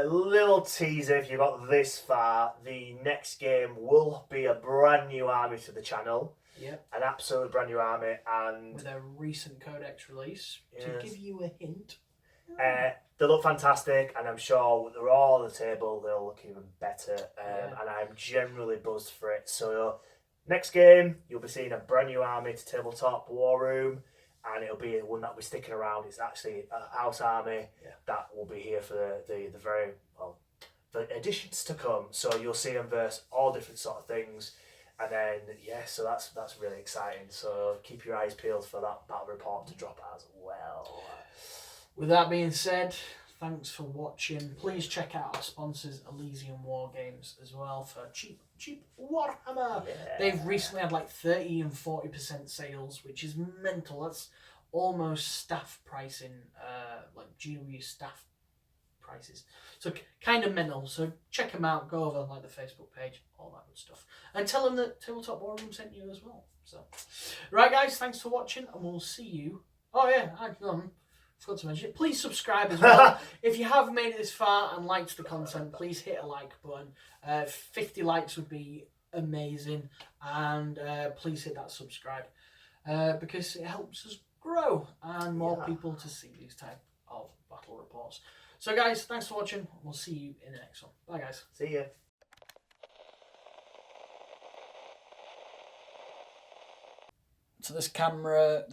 little teaser if you got this far. The next game will be a brand new army to the channel. Yep. An absolute brand new army, and with a recent Codex release, to give you a hint. They look fantastic, and I'm sure they're all on the table. They'll look even better, and I'm generally buzzed for it. So next game, you'll be seeing a brand new army to tabletop war room, and it'll be one that we're sticking around. It's actually a house army that will be here for the editions to come. So you'll see them verse all different sort of things. And then so that's really exciting. So keep your eyes peeled for that battle report to drop as well. With that being said, thanks for watching. Please check out our sponsors, Elysian War Games, as well, for cheap Warhammer. Yeah. They've recently had like 30 and 40% sales, which is mental. That's almost staff pricing, like GW staff prices. So kind of mental. So check them out. Go over like the Facebook page, all that good stuff, and tell them that Tabletop War Room sent you as well. So, right, guys, thanks for watching, and we'll see you. Oh yeah, I forgot to mention it. Please subscribe as well. If you have made it this far and liked the content, please hit a like button. 50 likes would be amazing, and please hit that subscribe because it helps us grow and more people to see these type of battle reports. So guys, thanks for watching. We'll see you in the next one. Bye guys. See ya. So this camera